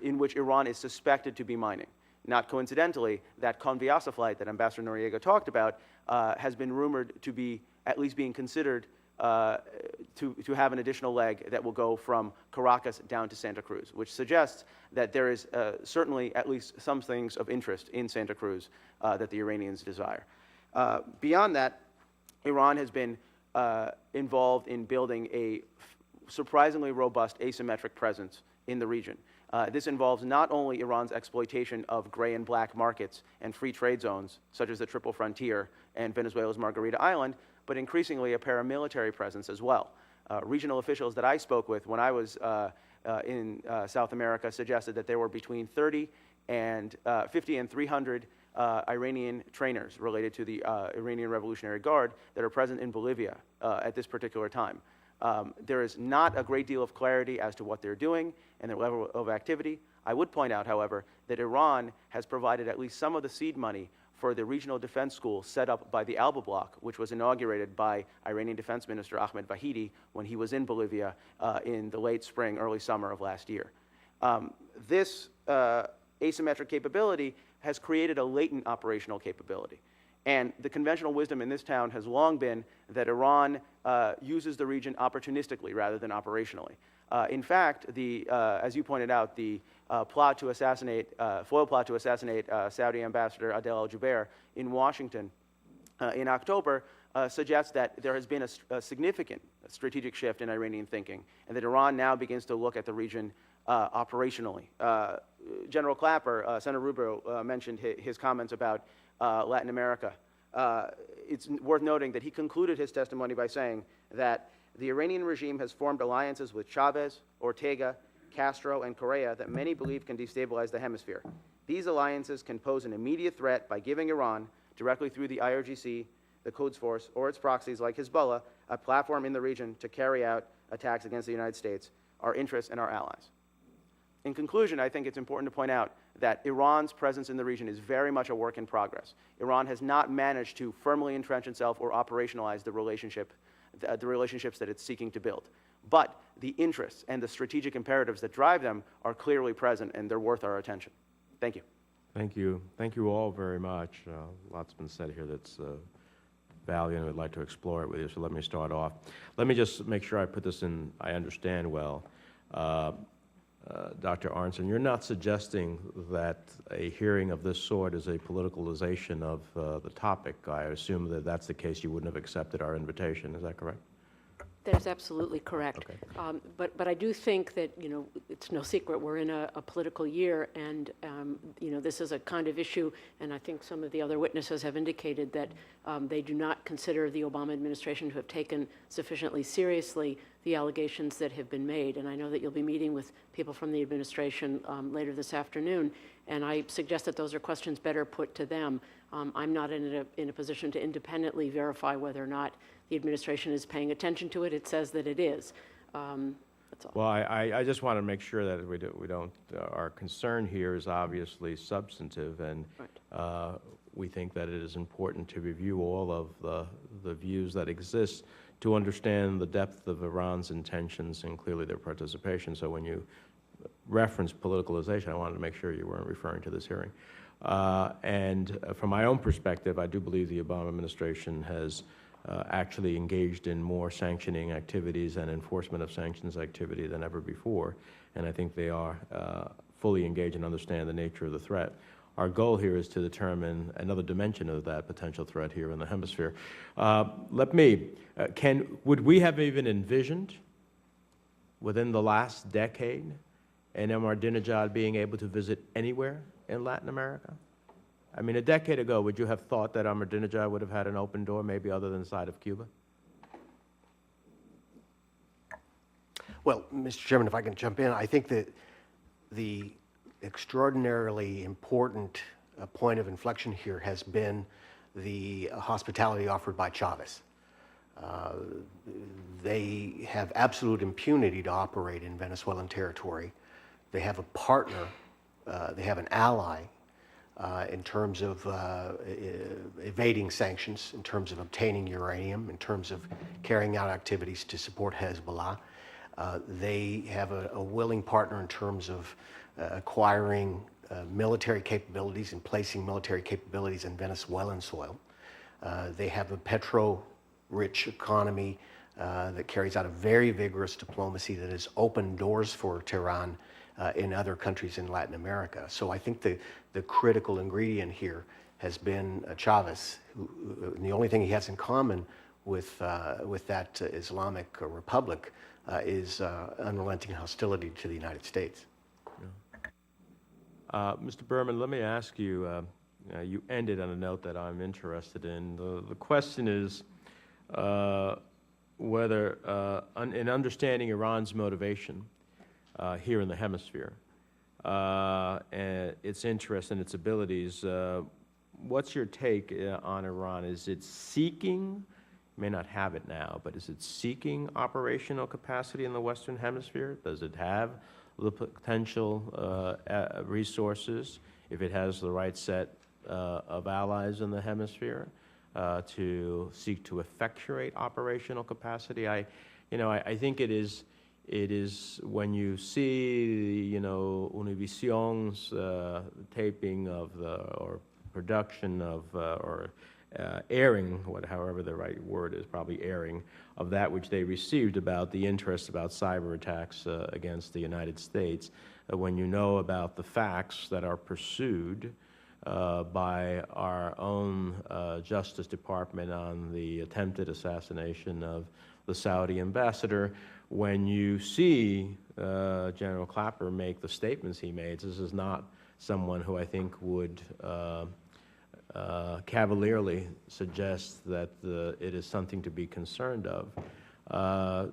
in which Iran is suspected to be mining. Not coincidentally, that Conviasa flight that Ambassador Noriega talked about has been rumored to be at least being considered to have an additional leg that will go from Caracas down to Santa Cruz, which suggests that there is certainly at least some things of interest in Santa Cruz that the Iranians desire. Beyond that, Iran has been involved in building a surprisingly robust asymmetric presence in the region. This involves not only Iran's exploitation of gray and black markets and free trade zones, such as the Triple Frontier and Venezuela's Margarita Island, but increasingly a paramilitary presence as well. Regional officials that I spoke with when I was in South America suggested that there were between 50 and 300 Iranian trainers related to the Iranian Revolutionary Guard that are present in Bolivia at this particular time. There is not a great deal of clarity as to what they're doing and their level of activity. I would point out, however, that Iran has provided at least some of the seed money for the regional defense school set up by the Alba Bloc, which was inaugurated by Iranian Defense Minister Ahmed Vahidi when he was in Bolivia in the late spring, early summer of last year. This asymmetric capability has created a latent operational capability. And the conventional wisdom in this town has long been that Iran uses the region opportunistically rather than operationally. In fact, as you pointed out, the foil plot to assassinate Saudi Ambassador Adel al-Jubeir in Washington in October suggests that there has been a significant strategic shift in Iranian thinking, and that Iran now begins to look at the region operationally. General Clapper, Senator Rubio mentioned his comments about Latin America. It's worth noting that he concluded his testimony by saying that the Iranian regime has formed alliances with Chavez, Ortega, Castro, and Correa that many believe can destabilize the hemisphere. These alliances can pose an immediate threat by giving Iran, directly through the IRGC, the Quds Force, or its proxies like Hezbollah, a platform in the region to carry out attacks against the United States, our interests, and our allies. In conclusion, I think it's important to point out that Iran's presence in the region is very much a work in progress. Iran has not managed to firmly entrench itself or operationalize the relationships that it's seeking to build. But the interests and the strategic imperatives that drive them are clearly present, and they're worth our attention. Thank you. Thank you. Thank you all very much. Lots been said here that's valiant. I'd like to explore it with you, so let me start off. Let me just make sure I put this in, I understand well. Dr. Aronson, you're not suggesting that a hearing of this sort is a politicalization of the topic. I assume that that's the case. You wouldn't have accepted our invitation. Is that correct? That is absolutely correct. Okay. But I do think that, you know, it's no secret we're in a political year, and, you know, this is a kind of issue, and I think some of the other witnesses have indicated that they do not consider the Obama administration to have taken sufficiently seriously the allegations that have been made. And I know that you'll be meeting with people from the administration later this afternoon, and I suggest that those are questions better put to them. I'm not in a position to independently verify whether or not the administration is paying attention to it. It says that it is. That's all. Well, I just want to make sure that we don't, our concern here is obviously substantive, and Right. We think that it is important to review all of the views that exist to understand the depth of Iran's intentions and clearly their participation. So when you reference politicalization, I wanted to make sure you weren't referring to this hearing. And from my own perspective, I do believe the Obama administration has actually engaged in more sanctioning activities and enforcement of sanctions activity than ever before. And I think they are fully engaged and understand the nature of the threat. Our goal here is to determine another dimension of that potential threat here in the hemisphere. Would we have even envisioned within the last decade an Ahmadinejad being able to visit anywhere in Latin America? I mean, a decade ago, would you have thought that Ahmadinejad would have had an open door, maybe other than the side of Cuba? Well, Mr. Chairman, if I can jump in, I think that the extraordinarily important point of inflection here has been the hospitality offered by Chavez. They have absolute impunity to operate in Venezuelan territory. They have a partner, they have an ally in terms of evading sanctions, in terms of obtaining uranium, in terms of carrying out activities to support Hezbollah. They have a willing partner in terms of acquiring military capabilities and placing military capabilities in Venezuelan soil. They have a petro-rich economy that carries out a very vigorous diplomacy that has opened doors for Tehran in other countries in Latin America. So I think the critical ingredient here has been Chavez, and the only thing he has in common with that Islamic republic is unrelenting hostility to the United States. Mr. Berman, let me ask you, you ended on a note that I'm interested in. The question is whether, in understanding Iran's motivation here in the hemisphere, and its interest and its abilities, what's your take on Iran? Is it seeking, may not have it now, but is it seeking operational capacity in the Western Hemisphere? Does it have the potential resources, if it has the right set of allies in the hemisphere, to seek to effectuate operational capacity? I think it is when you see, Univision's taping of or production of, airing, however the right word is, probably airing, of that which they received about the interest about cyber attacks against the United States, when you know about the facts that are pursued by our own Justice Department on the attempted assassination of the Saudi ambassador. When you see General Clapper make the statements he made, this is not someone who I think would cavalierly suggest that it is something to be concerned of. Are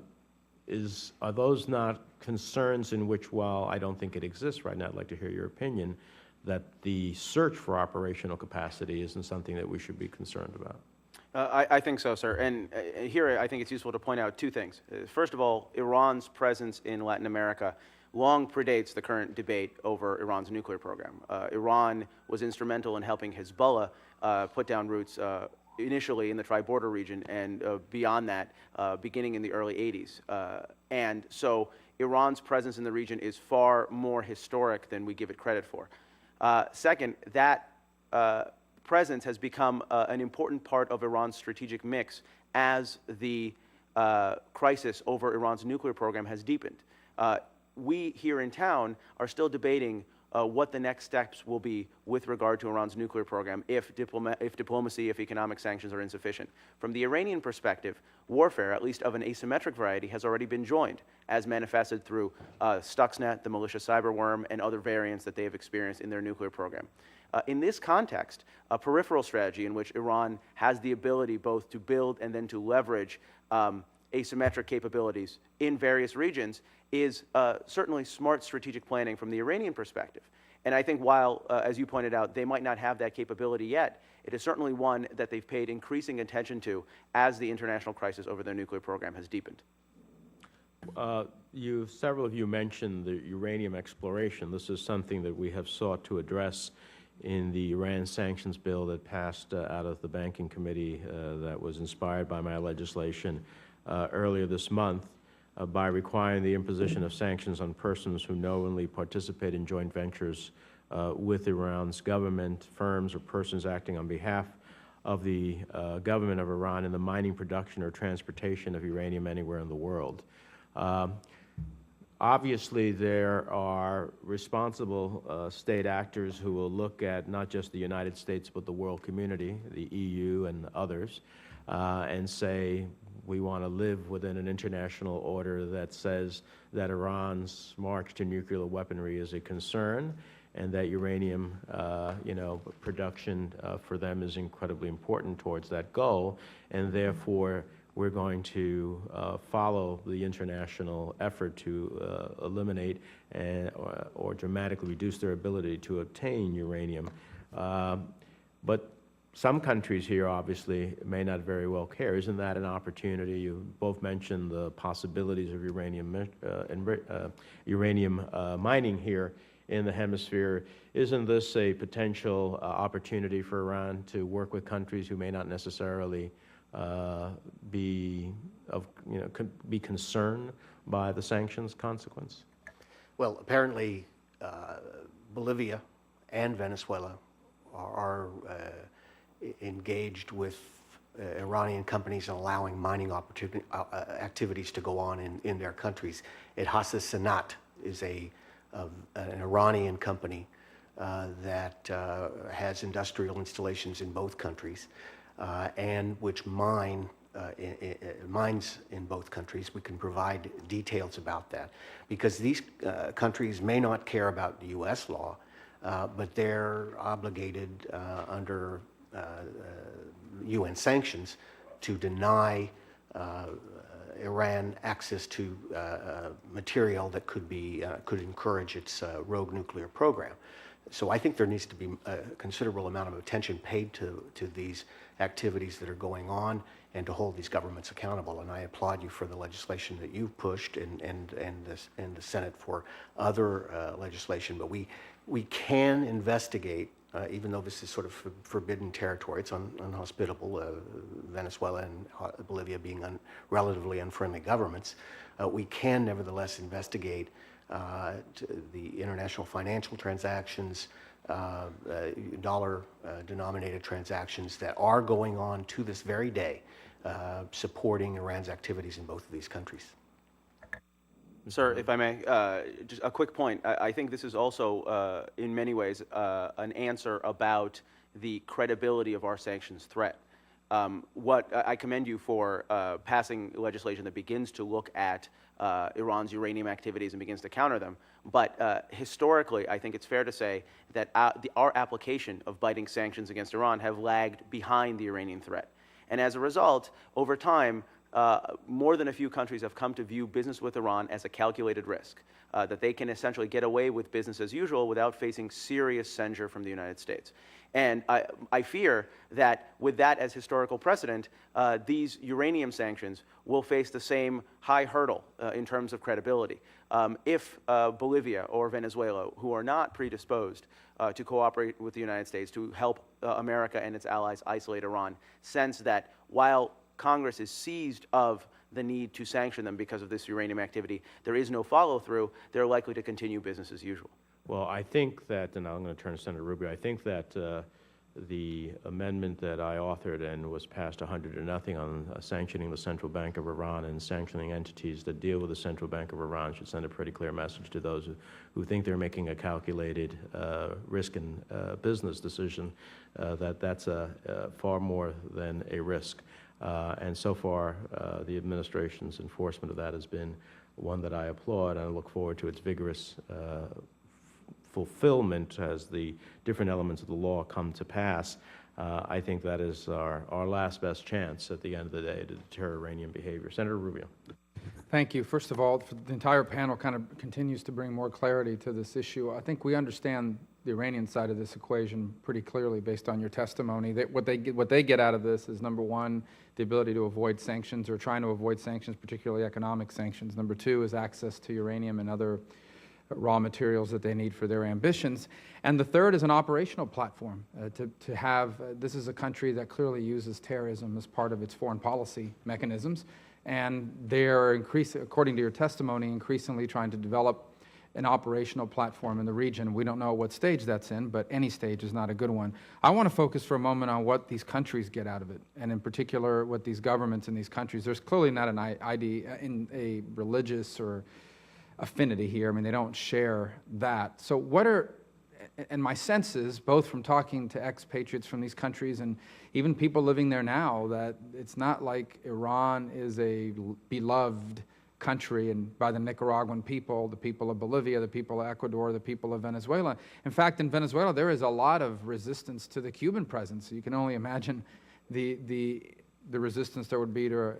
those not concerns in which, while I don't think it exists right now, I'd like to hear your opinion, that the search for operational capacity isn't something that we should be concerned about? I think so, sir. And here I think it's useful to point out two things. First of all, Iran's presence in Latin America long predates the current debate over Iran's nuclear program. Iran was instrumental in helping Hezbollah put down roots initially in the tri-border region and beyond that, beginning in the early 80s. And so Iran's presence in the region is far more historic than we give it credit for. Second, that presence has become an important part of Iran's strategic mix as the crisis over Iran's nuclear program has deepened. We here in town are still debating what the next steps will be with regard to Iran's nuclear program if diplomacy, if economic sanctions are insufficient. From the Iranian perspective, warfare, at least of an asymmetric variety, has already been joined, as manifested through Stuxnet, the malicious cyberworm, and other variants that they have experienced in their nuclear program. In this context, a peripheral strategy in which Iran has the ability both to build and then to leverage asymmetric capabilities in various regions is certainly smart strategic planning from the Iranian perspective. And I think while, as you pointed out, they might not have that capability yet, it is certainly one that they've paid increasing attention to as the international crisis over their nuclear program has deepened. Several of you mentioned the uranium exploration. This is something that we have sought to address in the Iran sanctions bill that passed out of the Banking Committee that was inspired by my legislation earlier this month by requiring the imposition of sanctions on persons who knowingly participate in joint ventures with Iran's government, firms, or persons acting on behalf of the government of Iran in the mining, production, or transportation of uranium anywhere in the world. Obviously, there are responsible state actors who will look at not just the United States, but the world community, the EU and others, and say, we want to live within an international order that says that Iran's march to nuclear weaponry is a concern, and that uranium, production for them is incredibly important towards that goal, and therefore we're going to follow the international effort to eliminate or dramatically reduce their ability to obtain uranium. But some countries here obviously may not very well care. Isn't that an opportunity? You both mentioned the possibilities of uranium mining here in the hemisphere. Isn't this a potential opportunity for Iran to work with countries who may not necessarily be concerned by the sanctions consequence? Well, apparently Bolivia and Venezuela are engaged with Iranian companies and allowing mining activities to go on in their countries. Hassa Sanat is an Iranian company that has industrial installations in both countries and which mines in both countries. We can provide details about that because these countries may not care about the U.S. law, but they're obligated under UN sanctions to deny Iran access to material that could encourage its rogue nuclear program. So I think there needs to be a considerable amount of attention paid to these activities that are going on and to hold these governments accountable. And I applaud you for the legislation that you've pushed and the Senate for other legislation. But we can investigate, even though this is sort of forbidden territory, it's unhospitable, Venezuela and Bolivia being relatively unfriendly governments, we can nevertheless investigate the international financial transactions, dollar-denominated transactions that are going on to this very day, supporting Iran's activities in both of these countries. Sir, if I may, just a quick point. I think this is also, in many ways, an answer about the credibility of our sanctions threat. What I commend you for passing legislation that begins to look at Iran's uranium activities and begins to counter them. But historically, I think it's fair to say that our application of biting sanctions against Iran have lagged behind the Iranian threat. And as a result, over time, more than a few countries have come to view business with Iran as a calculated risk, that they can essentially get away with business as usual without facing serious censure from the United States. And I fear that with that as historical precedent, these uranium sanctions will face the same high hurdle in terms of credibility. If Bolivia or Venezuela, who are not predisposed to cooperate with the United States to help America and its allies isolate Iran, sense that while Congress is seized of the need to sanction them because of this uranium activity, there is no follow-through, they're likely to continue business as usual. Well, I think that, and I'm going to turn to Senator Rubio, I think that the amendment that I authored and was passed 100-0 on sanctioning the Central Bank of Iran and sanctioning entities that deal with the Central Bank of Iran should send a pretty clear message to those who think they're making a calculated risk and business decision, that that's far more than a risk. And so far, the administration's enforcement of that has been one that I applaud, and I look forward to its vigorous fulfillment as the different elements of the law come to pass. I think that is our last best chance at the end of the day to deter Iranian behavior. Senator Rubio. Thank you. First of all, the entire panel kind of continues to bring more clarity to this issue. I think we understand the Iranian side of this equation pretty clearly based on your testimony. What they get out of this is, number one, the ability to avoid sanctions or trying to avoid sanctions, particularly economic sanctions. Number two is access to uranium and other raw materials that they need for their ambitions. And the third is an operational platform to have, this is a country that clearly uses terrorism as part of its foreign policy mechanisms. And they're according to your testimony, increasingly trying to develop an operational platform in the region. We don't know what stage that's in, but any stage is not a good one. I want to focus for a moment on what these countries get out of it, and in particular, what these governments in these countries. There's clearly not an in a religious or affinity here. I mean, they don't share that. So what are, and my sense is, both from talking to expatriates from these countries and even people living there now, that it's not like Iran is a beloved country and by the Nicaraguan people, the people of Bolivia, the people of Ecuador, the people of Venezuela. In fact, in Venezuela, there is a lot of resistance to the Cuban presence. You can only imagine the resistance there would be to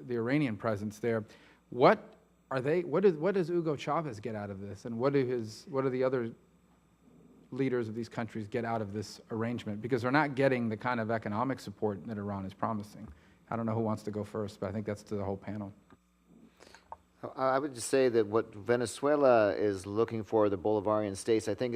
the Iranian presence there. What does Hugo Chavez get out of this, and what do the other leaders of these countries get out of this arrangement? Because they're not getting the kind of economic support that Iran is promising. I don't know who wants to go first, but I think that's to the whole panel. I would just say that what Venezuela is looking for, the Bolivarian states, I think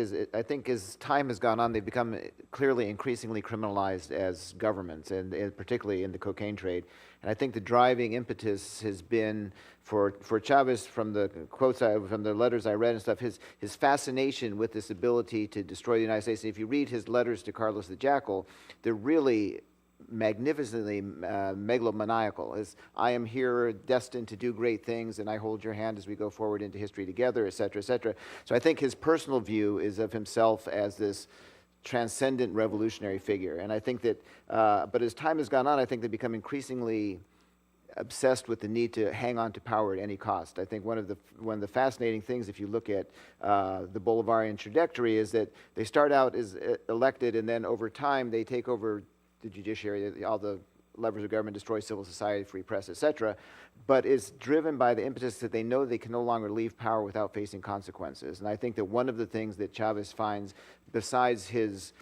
as time has gone on, they've become clearly increasingly criminalized as governments, and particularly in the cocaine trade. And I think the driving impetus has been for Chavez, from the quotes, from the letters I read and stuff, his fascination with this ability to destroy the United States. And if you read his letters to Carlos the Jackal, they're really magnificently megalomaniacal. As I am here destined to do great things, and I hold your hand as we go forward into history together, et cetera, et cetera. So I think his personal view is of himself as this transcendent revolutionary figure. And I think that, but as time has gone on, I think they become increasingly obsessed with the need to hang on to power at any cost. I think one of the fascinating things, if you look at the Bolivarian trajectory, is that they start out as elected, and then over time they take over the judiciary, all the levers of government, destroy civil society, free press, etc., but is driven by the impetus that they know they can no longer leave power without facing consequences. And I think that one of the things that Chavez finds, besides his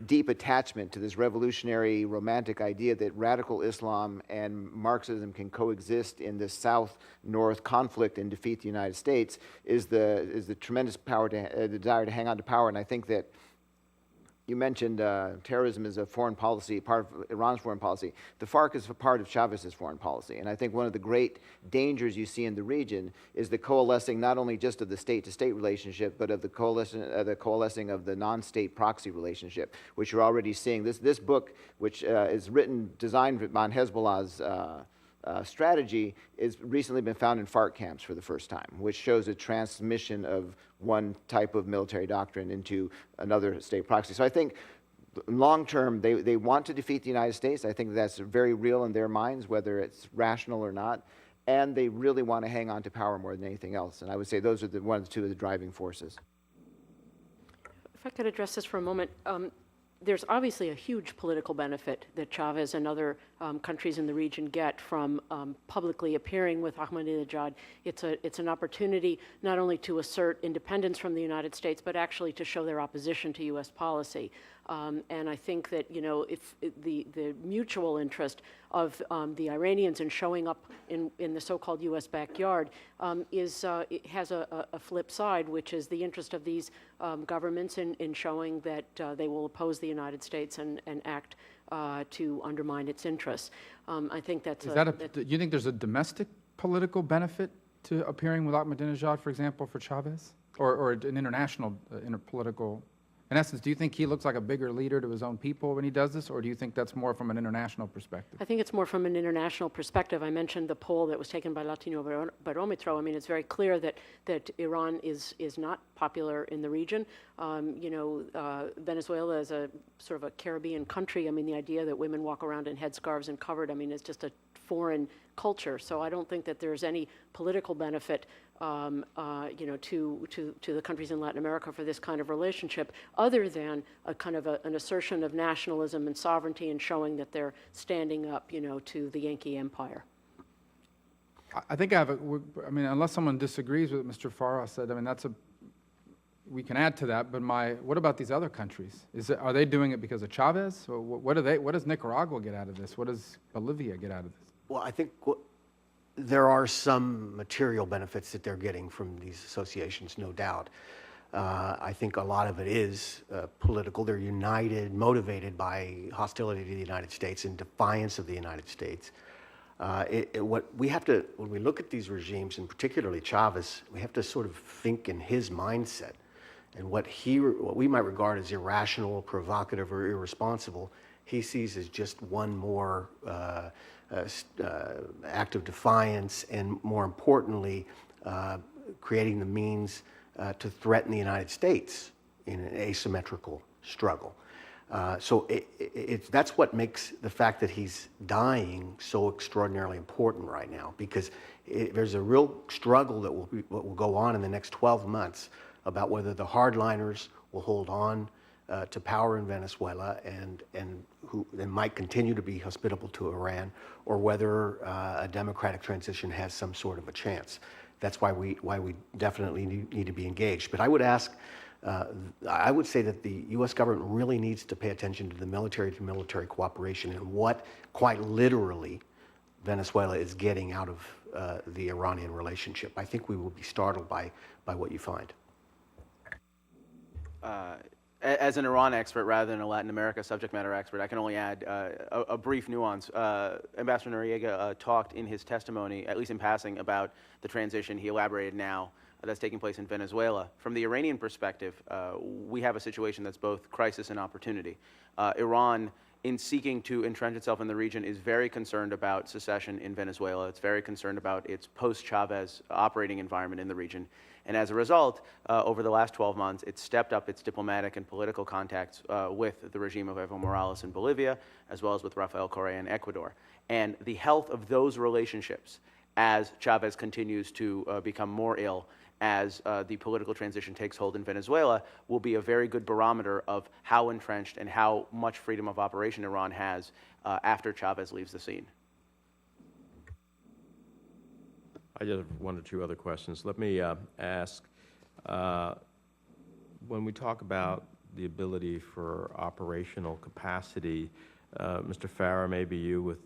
deep attachment to this revolutionary romantic idea that radical Islam and Marxism can coexist in this South-North conflict and defeat the United States, is the tremendous power, the desire to hang on to power. And I think that you mentioned terrorism is a foreign policy, part of Iran's foreign policy. The FARC is a part of Chavez's foreign policy. And I think one of the great dangers you see in the region is the coalescing not only just of the state-to-state relationship, but of the coalescing of the non-state proxy relationship, which you're already seeing. This book, which is designed on Hezbollah's strategy is recently been found in FARC camps for the first time, which shows a transmission of one type of military doctrine into another state proxy. So I think long term, they want to defeat the United States. I think that's very real in their minds, whether it's rational or not. And they really want to hang on to power more than anything else. And I would say those are one of the two of the driving forces. If I could address this for a moment, there's obviously a huge political benefit that Chavez and other countries in the region get from publicly appearing with Ahmadinejad. It's an opportunity not only to assert independence from the United States, but actually to show their opposition to U.S. policy. And I think that, if the mutual interest of the Iranians in showing up in the so-called U.S. backyard it has a flip side, which is the interest of these governments in showing that they will oppose the United States and act to undermine its interests. I think that's do you think there's a domestic political benefit to appearing with Ahmadinejad, for example, for Chavez? Or an international political... In essence, do you think he looks like a bigger leader to his own people when he does this, or do you think that's more from an international perspective? I think it's more from an international perspective. I mentioned the poll that was taken by Latino Barometro. I mean, it's very clear that Iran is not popular in the region. Venezuela is a sort of a Caribbean country. I mean, the idea that women walk around in headscarves and covered, I mean, it's just a foreign culture. So I don't think that there's any political benefit to the countries in Latin America for this kind of relationship, other than a kind of an assertion of nationalism and sovereignty and showing that they're standing up, to the Yankee Empire. I think unless someone disagrees with what Mr. Farah said, I mean, we can add to that, but what about these other countries? Are they doing it because of Chavez? Or what does Nicaragua get out of this? What does Bolivia get out of this? Well, I think there are some material benefits that they're getting from these associations, no doubt. I think a lot of it is political. They're united, motivated by hostility to the United States and defiance of the United States. What we have to, when we look at these regimes, and particularly Chavez, we have to sort of think in his mindset. And what we might regard as irrational, provocative, or irresponsible, he sees as just one more act of defiance, and more importantly, creating the means to threaten the United States in an asymmetrical struggle. So that's what makes the fact that he's dying so extraordinarily important right now, because there's a real struggle that will go on in the next 12 months about whether the hardliners will hold on to power in Venezuela and who then might continue to be hospitable to Iran, or whether a democratic transition has some sort of a chance. That's why we definitely need to be engaged. But I would say that the U.S. government really needs to pay attention to the military-to-military cooperation and what, quite literally, Venezuela is getting out of the Iranian relationship. I think we will be startled by what you find. As an Iran expert rather than a Latin America subject matter expert, I can only add a brief nuance. Ambassador Noriega talked in his testimony, at least in passing, about the transition. He elaborated now that's taking place in Venezuela. From the Iranian perspective, we have a situation that's both crisis and opportunity. Iran, in seeking to entrench itself in the region, is very concerned about secession in Venezuela. It's very concerned about its post-Chavez operating environment in the region. And as a result, over the last 12 months, it's stepped up its diplomatic and political contacts with the regime of Evo Morales in Bolivia, as well as with Rafael Correa in Ecuador. And the health of those relationships, as Chavez continues to become more ill, as the political transition takes hold in Venezuela, will be a very good barometer of how entrenched and how much freedom of operation Iran has after Chavez leaves the scene. I just have one or two other questions. Let me ask, when we talk about the ability for operational capacity, Mr. Farah, maybe you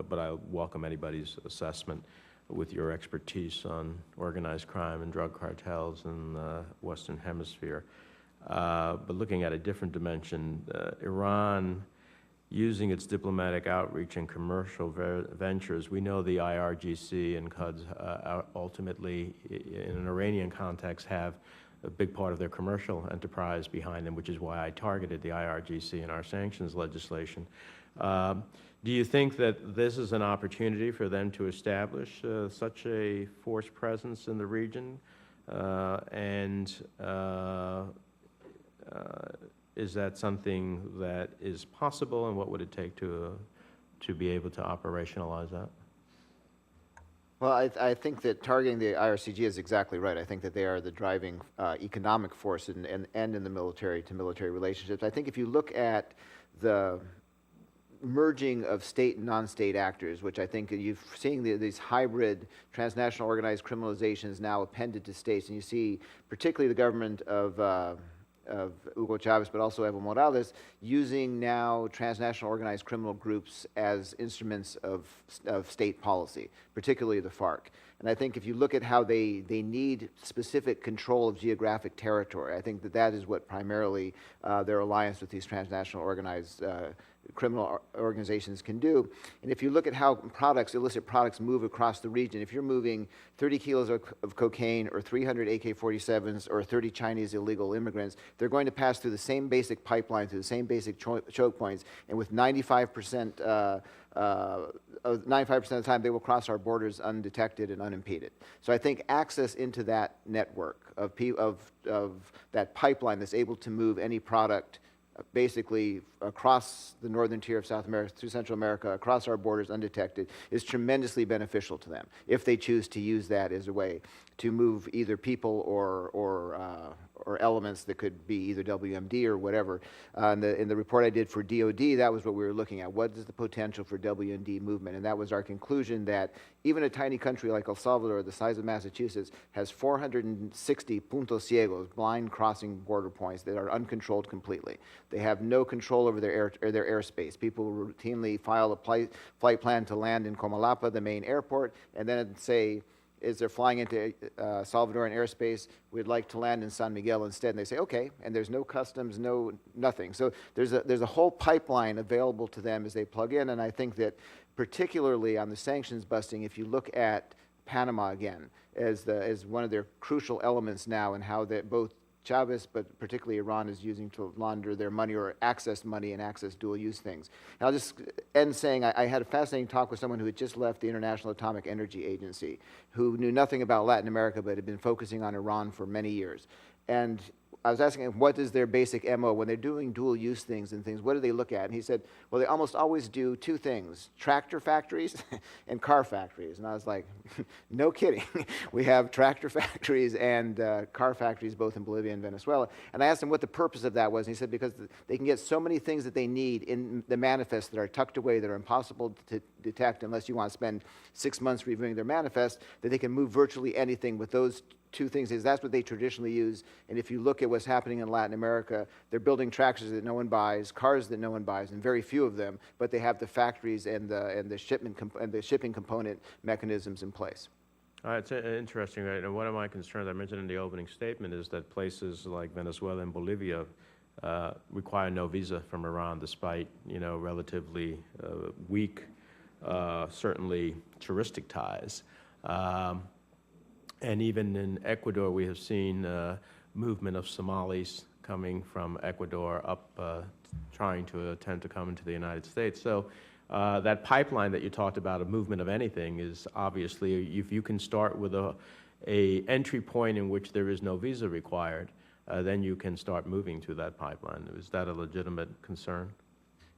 but I welcome anybody's assessment with your expertise on organized crime and drug cartels in the Western Hemisphere. But looking at a different dimension, Iran, using its diplomatic outreach and commercial ventures, we know the IRGC and Quds ultimately, in an Iranian context, have a big part of their commercial enterprise behind them, which is why I targeted the IRGC in our sanctions legislation. Do you think that this is an opportunity for them to establish such a force presence in the region? Is that something that is possible, and what would it take to be able to operationalize that? Well, I think that targeting the IRCG is exactly right. I think that they are the driving economic force and in the military-to-military relationships. I think if you look at the merging of state and non-state actors, which I think you're seeing these hybrid transnational organized criminalizations now appended to states, and you see particularly the government of Hugo Chavez, but also Evo Morales, using now transnational organized criminal groups as instruments of state policy, particularly the FARC. And I think if you look at how they need specific control of geographic territory, I think that is what primarily their alliance with these transnational organized criminal organizations can do. And if you look at how illicit products move across the region, if you're moving 30 kilos of cocaine or 300 AK-47s or 30 Chinese illegal immigrants, they're going to pass through the same basic pipeline, through the same basic choke points, and with 95% of the time they will cross our borders undetected and unimpeded. So I think access into that network of that pipeline that's able to move any product basically across the northern tier of South America, through Central America, across our borders undetected, is tremendously beneficial to them if they choose to use that as a way to move either people or elements that could be either WMD or whatever. In the report I did for DOD, that was what we were looking at. What is the potential for WMD movement? And that was our conclusion that even a tiny country like El Salvador, the size of Massachusetts, has 460 puntos ciegos, blind crossing border points that are uncontrolled completely. They have no control over their airspace. People routinely file a flight plan to land in Comalapa, the main airport, and then say, is they're flying into Salvadoran airspace, we'd like to land in San Miguel instead. And they say, okay, and there's no customs, nothing. So there's a whole pipeline available to them as they plug in, and I think that particularly on the sanctions busting, if you look at Panama again as one of their crucial elements now, and how that both Chavez, but particularly Iran, is using to launder their money or access money and access dual-use things. And I'll just end saying I had a fascinating talk with someone who had just left the International Atomic Energy Agency, who knew nothing about Latin America but had been focusing on Iran for many years. And I was asking him, what is their basic MO when they're doing dual-use things and things? What do they look at? And he said, well, they almost always do two things: tractor factories and car factories. And I was like, no kidding. We have tractor factories and car factories both in Bolivia and Venezuela. And I asked him what the purpose of that was. And he said, because they can get so many things that they need in the manifest that are tucked away, that are impossible to detect unless you want to spend 6 months reviewing their manifest, that they can move virtually anything with those two things. That's what they traditionally use. And if you look at what's happening in Latin America, they're building tractors that no one buys, cars that no one buys, and very few of them, but they have the factories and the shipping component mechanisms in place. It's interesting, right? And one of my concerns I mentioned in the opening statement is that places like Venezuela and Bolivia require no visa from Iran, despite relatively weak, certainly touristic ties. And even in Ecuador, we have seen movement of Somalis coming from Ecuador up, trying to attempt to come into the United States. So that pipeline that you talked about, a movement of anything, is obviously, if you can start with a entry point in which there is no visa required, then you can start moving to that pipeline. Is that a legitimate concern?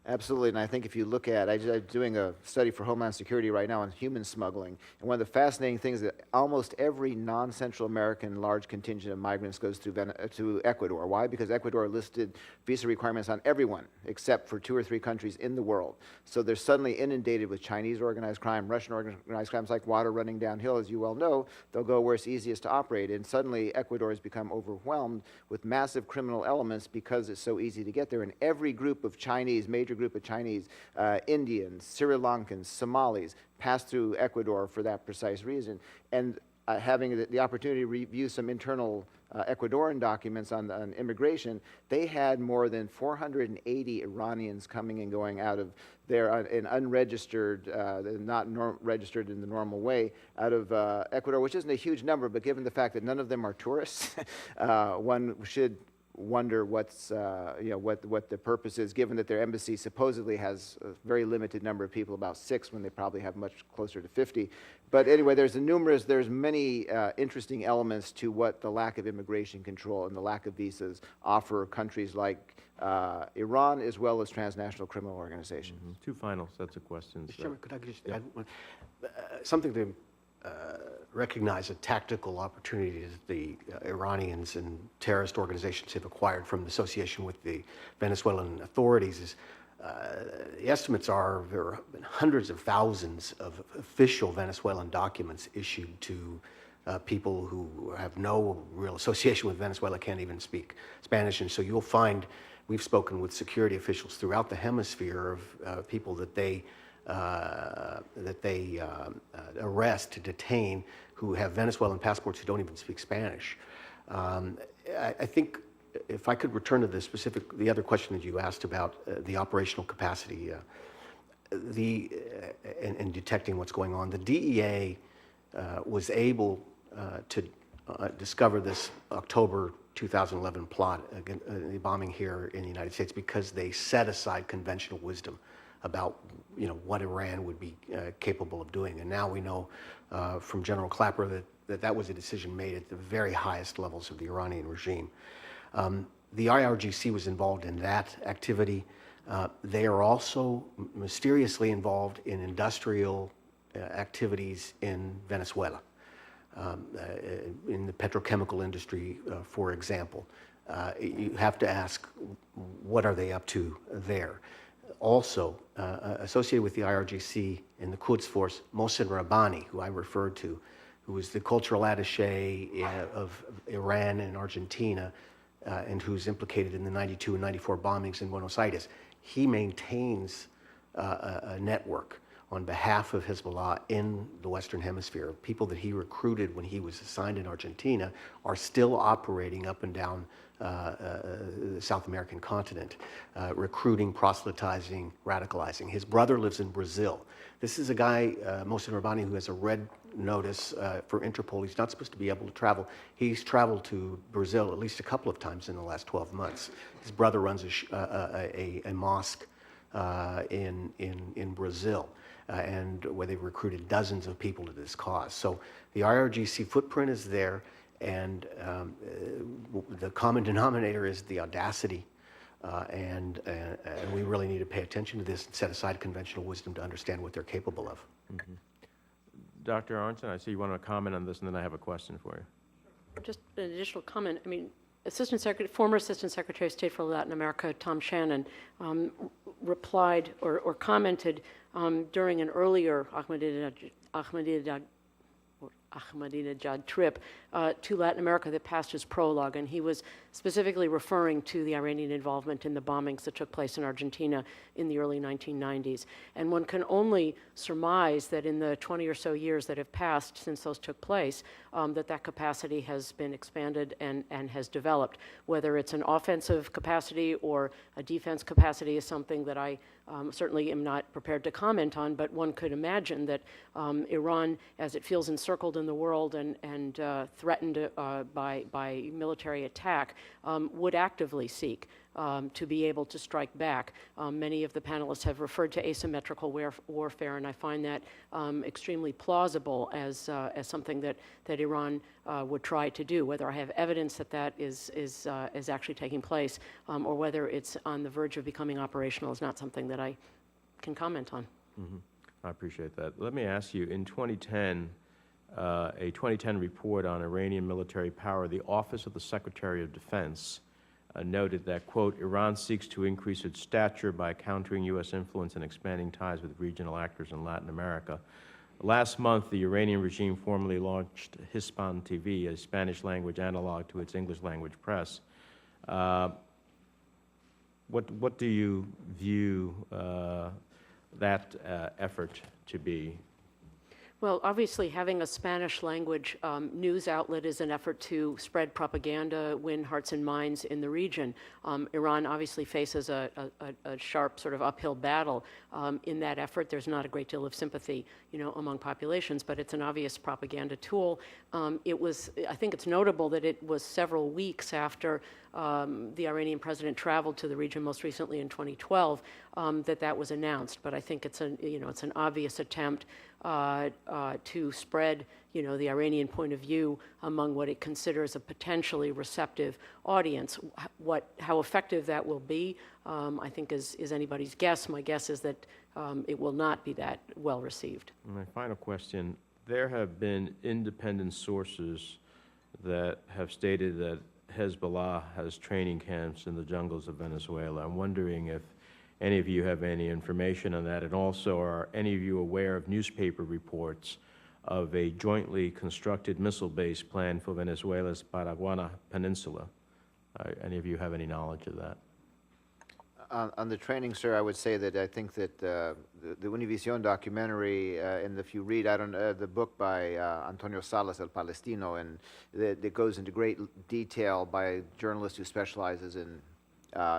Absolutely, and I think if you look at, I'm doing a study for Homeland Security right now on human smuggling, and one of the fascinating things is that almost every non-Central American large contingent of migrants goes to Ecuador. Why? Because Ecuador listed visa requirements on everyone except for 2 or 3 countries in the world. So they're suddenly inundated with Chinese organized crime, Russian organized crimes, like water running downhill. As you well know, they'll go where it's easiest to operate, and suddenly Ecuador has become overwhelmed with massive criminal elements because it's so easy to get there. And every group of Chinese, major group of Chinese, Indians, Sri Lankans, Somalis, pass through Ecuador for that precise reason. And having the opportunity to review some internal Ecuadorian documents on immigration, they had more than 480 Iranians coming and going out of there in unregistered, not registered in the normal way, out of Ecuador, which isn't a huge number, but given the fact that none of them are tourists, one should wonder what's what the purpose is, given that their embassy supposedly has a very limited number of people, about 6, when they probably have much closer to 50. But anyway, there's many interesting elements to what the lack of immigration control and the lack of visas offer countries like Iran, as well as transnational criminal organizations. Mm-hmm. Two final sets of questions. Mr. Chairman, could I just add one? Something to recognize a tactical opportunity that the Iranians and terrorist organizations have acquired from the association with the Venezuelan authorities is the estimates are there have been hundreds of thousands of official Venezuelan documents issued to people who have no real association with Venezuela, can't even speak Spanish. And so you'll find, we've spoken with security officials throughout the hemisphere of people that they arrest, to detain, who have Venezuelan passports who don't even speak Spanish. I think if I could return to the other question that you asked about the operational capacity and detecting what's going on, the DEA was able to discover this October 2011 plot, the bombing here in the United States, because they set aside conventional wisdom about what Iran would be capable of doing. And now we know from General Clapper that was a decision made at the very highest levels of the Iranian regime. The IRGC was involved in that activity. They are also mysteriously involved in industrial activities in Venezuela, in the petrochemical industry, for example. You have to ask, what are they up to there? Also, associated with the IRGC in the Quds Force, Mohsen Rabbani, who I referred to, who was the cultural attaché of Iran and Argentina, and who's implicated in the 92 and 94 bombings in Buenos Aires. He maintains a network on behalf of Hezbollah in the Western Hemisphere. People that he recruited when he was assigned in Argentina are still operating up and down the South American continent, recruiting, proselytizing, radicalizing. His brother lives in Brazil. This is a guy, Mohsen Rabbani, who has a red notice for Interpol. He's not supposed to be able to travel. He's traveled to Brazil at least a couple of times in the last 12 months. His brother runs a mosque in Brazil, and where they've recruited dozens of people to this cause. So the IRGC footprint is there, and the common denominator is the audacity, and we really need to pay attention to this and set aside conventional wisdom to understand what they're capable of. Mm-hmm. Dr. Aronson, I see you want to comment on this, and then I have a question for you. Just an additional comment. I mean, former Assistant Secretary of State for Latin America, Tom Shannon, replied or commented during an earlier Ahmadinejad trip to Latin America that passed his prologue, and he was specifically referring to the Iranian involvement in the bombings that took place in Argentina in the early 1990s. And one can only surmise that in the 20 or so years that have passed since those took place, that capacity has been expanded and has developed. Whether it's an offensive capacity or a defense capacity is something that I certainly am not prepared to comment on, but one could imagine that Iran, as it feels encircled in the world and threatened by military attack, would actively seek to be able to strike back. Many of the panelists have referred to asymmetrical warfare, and I find that extremely plausible as something that Iran would try to do. Whether I have evidence that is actually taking place, or whether it's on the verge of becoming operational, is not something that I can comment on. Mm-hmm. I appreciate that. Let me ask you, in 2010, a 2010 report on Iranian military power, the Office of the Secretary of Defense noted that, quote, Iran seeks to increase its stature by countering U.S. influence and expanding ties with regional actors in Latin America. Last month, the Iranian regime formally launched Hispan TV, a Spanish-language analog to its English-language press. What do you view that effort to be? Well, obviously, having a Spanish language news outlet is an effort to spread propaganda, win hearts and minds in the region. Iran obviously faces a sharp sort of uphill battle in that effort. There's not a great deal of sympathy, among populations, but it's an obvious propaganda tool. I think it's notable that it was several weeks after the Iranian president traveled to the region, most recently in 2012, that was announced. But I think it's an obvious attempt to spread, the Iranian point of view among what it considers a potentially receptive audience. How effective that will be, I think is anybody's guess. My guess is that it will not be that well received. My final question, there have been independent sources that have stated that Hezbollah has training camps in the jungles of Venezuela. I'm wondering if any of you have any information on that, and also are any of you aware of newspaper reports of a jointly constructed missile base planned for Venezuela's Paraguana Peninsula? Any of you have any knowledge of that? On the training, sir, I would say that I think that the Univision documentary, and if you read, the book by Antonio Salas, El Palestino, and it goes into great detail by a journalist who specializes in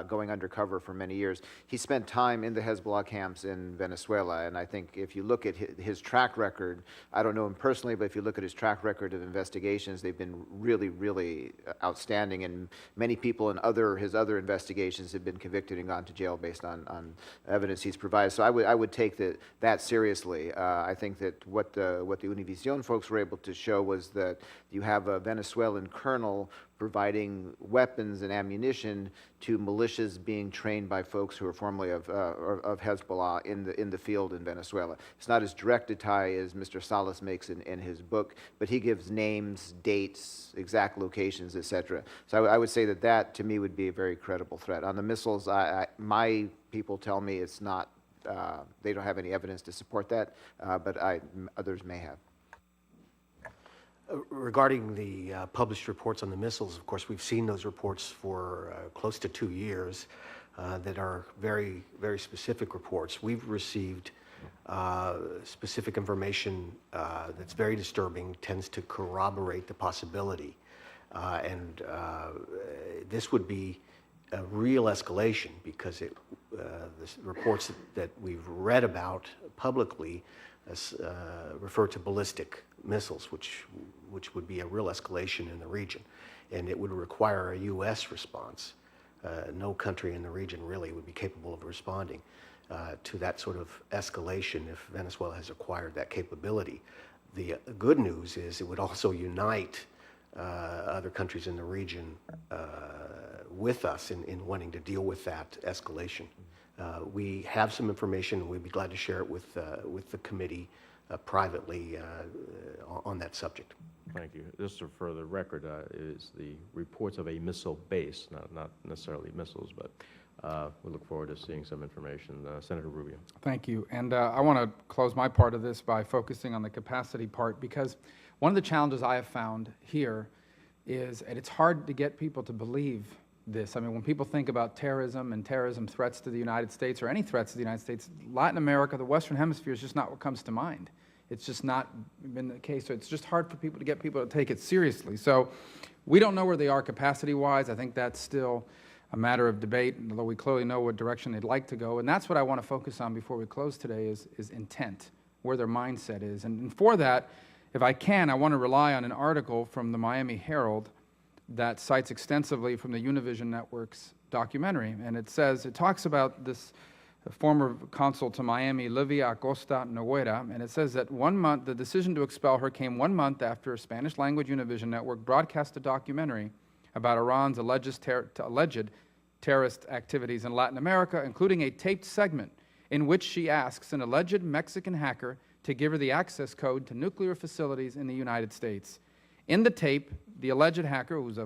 going undercover for many years. He spent time in the Hezbollah camps in Venezuela, and I think if you look at his track record, I don't know him personally, but if you look at his track record of investigations, they've been really, really outstanding, and many people in his other investigations have been convicted and gone to jail based on evidence he's provided. So I would take that seriously. I think that what the Univision folks were able to show was that you have a Venezuelan colonel providing weapons and ammunition to militias being trained by folks who are formerly of Hezbollah in the field in Venezuela. It's not as direct a tie as Mr. Salas makes in his book, but he gives names, dates, exact locations, etc. So I would say that to me would be a very credible threat. On the missiles, my people tell me it's not. They don't have any evidence to support that, but others may have. Regarding the published reports on the missiles, of course, we've seen those reports for close to 2 years that are very, very specific reports. We've received specific information that's very disturbing, tends to corroborate the possibility. And this would be a real escalation because the reports that we've read about publicly refer to ballistic missiles, which would be a real escalation in the region, and it would require a U.S. response. No country in the region really would be capable of responding to that sort of escalation if Venezuela has acquired that capability. The good news is it would also unite other countries in the region with us in wanting to deal with that escalation. We have some information, and we'd be glad to share it with the committee privately on that subject. Thank you. Just for the record, is the reports of a missile base, not necessarily missiles, but we look forward to seeing some information. Senator Rubio. Thank you. And I want to close my part of this by focusing on the capacity part, because one of the challenges I have found here is, and it's hard to get people to believe this. I mean, when people think about terrorism and terrorism threats to the United States or any threats to the United States, Latin America, the Western Hemisphere is just not what comes to mind. It's just not been the case. So it's just hard for people to get people to take it seriously. So we don't know where they are capacity-wise. I think that's still a matter of debate, although we clearly know what direction they'd like to go. And that's what I want to focus on before we close today is intent, where their mindset is. And for that, if I can, I want to rely on an article from the Miami Herald that cites extensively from the Univision Network's documentary. And it talks about this former consul to Miami, Livia Acosta Noguera, and it says that the decision to expel her came 1 month after a Spanish-language Univision network broadcast a documentary about Iran's alleged terrorist activities in Latin America, including a taped segment in which she asks an alleged Mexican hacker to give her the access code to nuclear facilities in the United States. In the tape, the alleged hacker, who is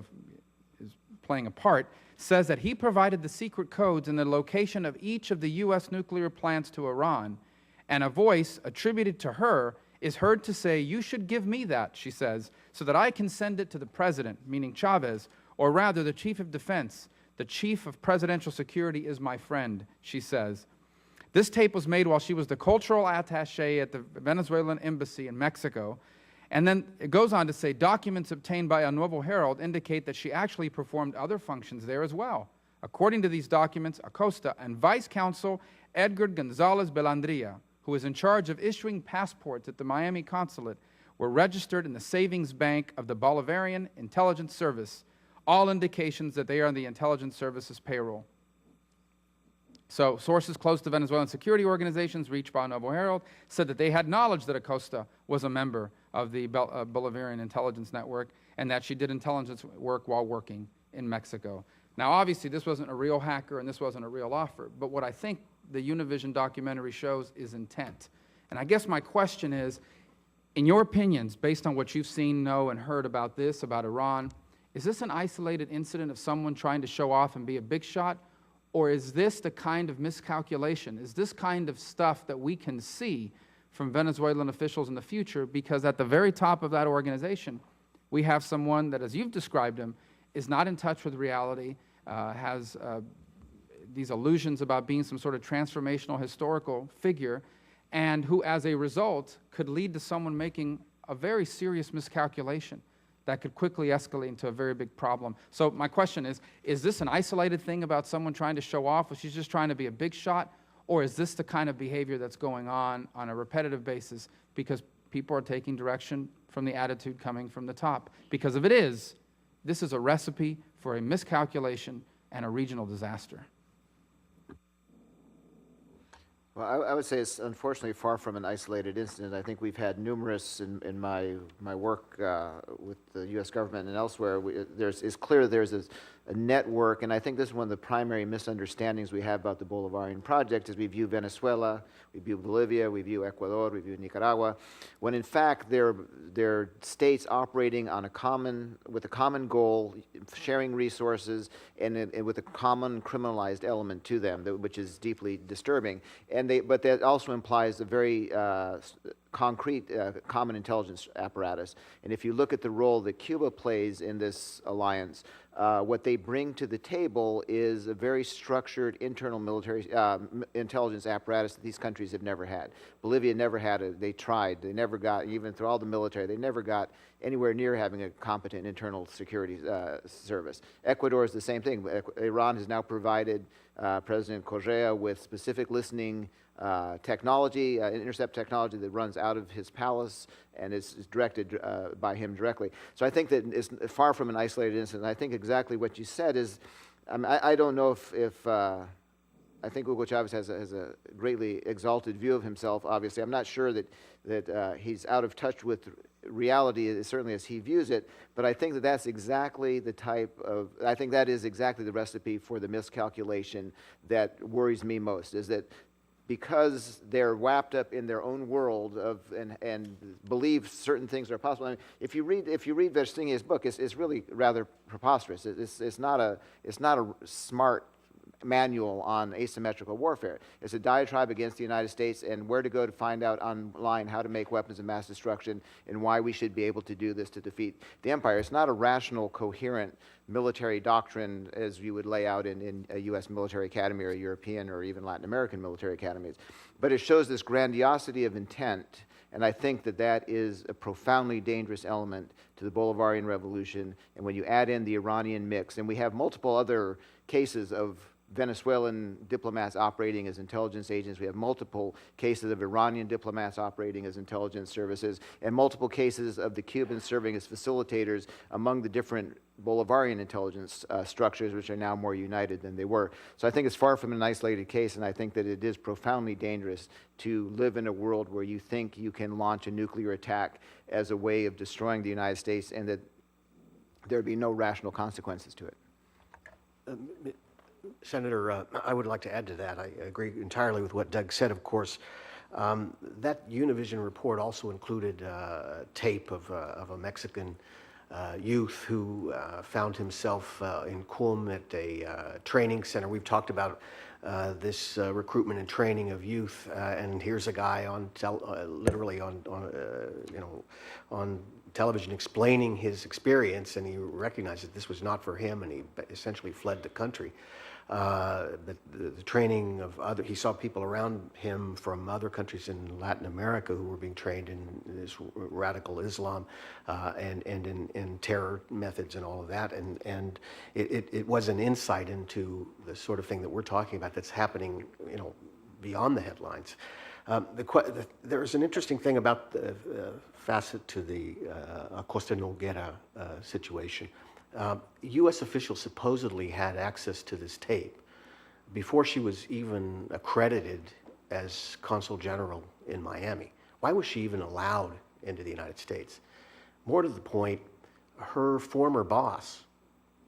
playing a part, says that he provided the secret codes and the location of each of the U.S. nuclear plants to Iran, and a voice attributed to her is heard to say, "You should give me that," she says, "so that I can send it to the president," meaning Chavez, or rather the chief of defense. "The chief of presidential security is my friend," she says. This tape was made while she was the cultural attaché at the Venezuelan embassy in Mexico. And then it goes on to say, documents obtained by El Nuevo Herald indicate that she actually performed other functions there as well. According to these documents, Acosta and Vice Consul Edgar Gonzalez Belandria, who was in charge of issuing passports at the Miami consulate, were registered in the savings bank of the Bolivarian Intelligence Service, all indications that they are on the intelligence service's payroll. So sources close to Venezuelan security organizations reached by Nuevo Herald said that they had knowledge that Acosta was a member of the Bolivarian Intelligence Network and that she did intelligence work while working in Mexico. Now, obviously, this wasn't a real hacker and this wasn't a real offer, but what I think the Univision documentary shows is intent. And I guess my question is, in your opinions, based on what you've seen, know, and heard about this, about Iran, is this an isolated incident of someone trying to show off and be a big shot? Or is this the kind of miscalculation? Is this kind of stuff that we can see from Venezuelan officials in the future? Because at the very top of that organization, we have someone that, as you've described him, is not in touch with reality, has these illusions about being some sort of transformational historical figure, and who, as a result, could lead to someone making a very serious miscalculation that could quickly escalate into a very big problem. So my question is this an isolated thing about someone trying to show off, or she's just trying to be a big shot, or is this the kind of behavior that's going on a repetitive basis because people are taking direction from the attitude coming from the top? Because if it is, this is a recipe for a miscalculation and a regional disaster. Well, I would say it's unfortunately far from an isolated incident. I think we've had numerous in my work with the U.S. government and elsewhere. It's clear there's a network, and I think this is one of the primary misunderstandings we have about the Bolivarian project is we view Venezuela, we view Bolivia, we view Ecuador, we view Nicaragua, when in fact they're states operating on with a common goal, sharing resources, and with a common criminalized element to them, which is deeply disturbing. But that also implies a very concrete common intelligence apparatus. And if you look at the role that Cuba plays in this alliance, what they bring to the table is a very structured internal military intelligence apparatus that these countries have never had. Bolivia never had it. They tried. They never got, even through all the military, they never got anywhere near having a competent internal security service. Ecuador is the same thing. Iran has now provided President Correa with specific listening technology, intercept technology that runs out of his palace and is directed by him directly. So I think that it's far from an isolated incident. I think exactly what you said is, I don't know if I think Hugo Chavez has a greatly exalted view of himself, obviously. I'm not sure that he's out of touch with reality, certainly as he views it, but I think that that's exactly the I think that is exactly the recipe for the miscalculation that worries me most, is that because they're wrapped up in their own world and believe certain things are possible. I mean, if you read Verstini's book, it's really rather preposterous. It's not a smart manual on asymmetrical warfare. It's a diatribe against the United States and where to go to find out online how to make weapons of mass destruction and why we should be able to do this to defeat the empire. It's not a rational, coherent military doctrine as you would lay out in a U.S. military academy or a European or even Latin American military academies. But it shows this grandiosity of intent, and I think that is a profoundly dangerous element to the Bolivarian Revolution. And when you add in the Iranian mix, and we have multiple other cases of Venezuelan diplomats operating as intelligence agents. We have multiple cases of Iranian diplomats operating as intelligence services, and multiple cases of the Cubans serving as facilitators among the different Bolivarian intelligence structures, which are now more united than they were. So I think it's far from an isolated case, and I think that it is profoundly dangerous to live in a world where you think you can launch a nuclear attack as a way of destroying the United States, and that there'd be no rational consequences to it. Senator, I would like to add to that. I agree entirely with what Doug said, of course. That Univision report also included tape of a Mexican youth who found himself in Qum at a training center. We've talked about this recruitment and training of youth, and here's a guy on literally on television explaining his experience, and he recognized that this was not for him, and he essentially fled the country. The training of other, he saw people around him from other countries in Latin America who were being trained in this radical Islam and in terror methods and all of that, and it was an insight into the sort of thing that we're talking about that's happening, beyond the headlines. There's an interesting thing about the facet to the Acosta Noguera situation. U.S. officials supposedly had access to this tape before she was even accredited as consul general in Miami. Why was she even allowed into the United States? More to the point, her former boss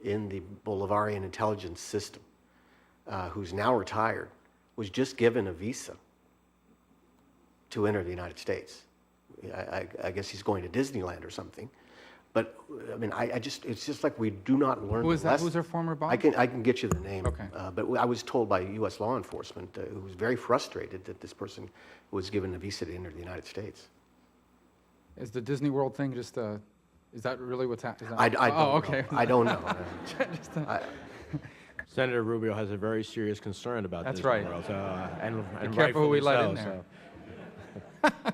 in the Bolivarian intelligence system, who's now retired, was just given a visa to enter the United States. I guess he's going to Disneyland or something. But I mean, it's just like we do not learn. Who is that? Who's her former boss? I can get you the name. Okay. But I was told by U.S. law enforcement who was very frustrated that this person was given a visa to enter the United States. Is the Disney World thing just is that really what's happening? I don't know. Okay. I don't know. Senator Rubio has a very serious concern about That's Disney right. World, and Be careful who we let rightfully in so, there. so.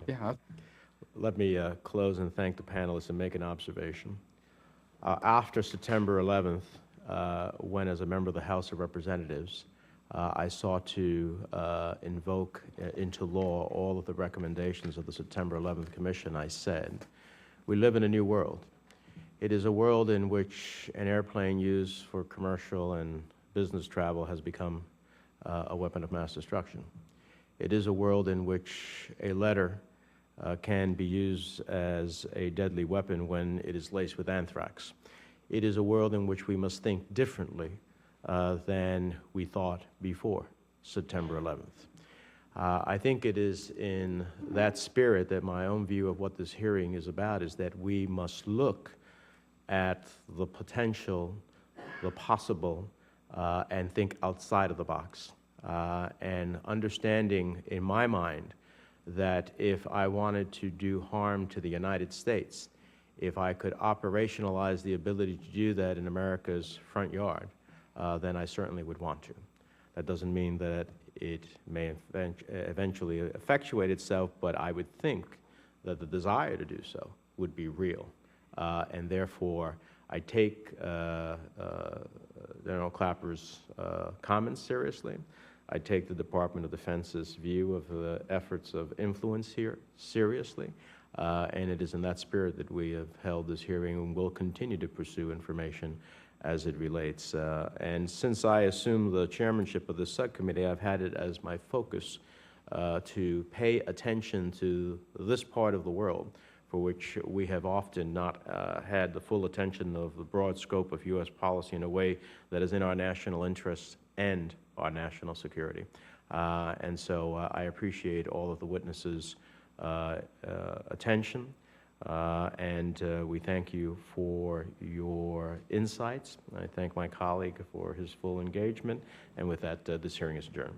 Yeah. Let me close and thank the panelists and make an observation. After September 11th, when as a member of the House of Representatives, I sought to invoke into law all of the recommendations of the September 11th Commission, I said, we live in a new world. It is a world in which an airplane used for commercial and business travel has become a weapon of mass destruction. It is a world in which a letter can be used as a deadly weapon when it is laced with anthrax. It is a world in which we must think differently than we thought before September 11th. I think it is in that spirit that my own view of what this hearing is about is that we must look at the potential, the possible, and think outside of the box. And understanding, in my mind, that if I wanted to do harm to the United States, if I could operationalize the ability to do that in America's front yard, then I certainly would want to. That doesn't mean that it may eventually effectuate itself, but I would think that the desire to do so would be real. And therefore, I take General Clapper's comments seriously. I take the Department of Defense's view of the efforts of influence here seriously, and it is in that spirit that we have held this hearing and will continue to pursue information as it relates. And since I assumed the chairmanship of this subcommittee, I've had it as my focus to pay attention to this part of the world for which we have often not had the full attention of the broad scope of U.S. policy in a way that is in our national interests and our national security. And so I appreciate all of the witnesses' attention, and we thank you for your insights. I thank my colleague for his full engagement, and with that, this hearing is adjourned.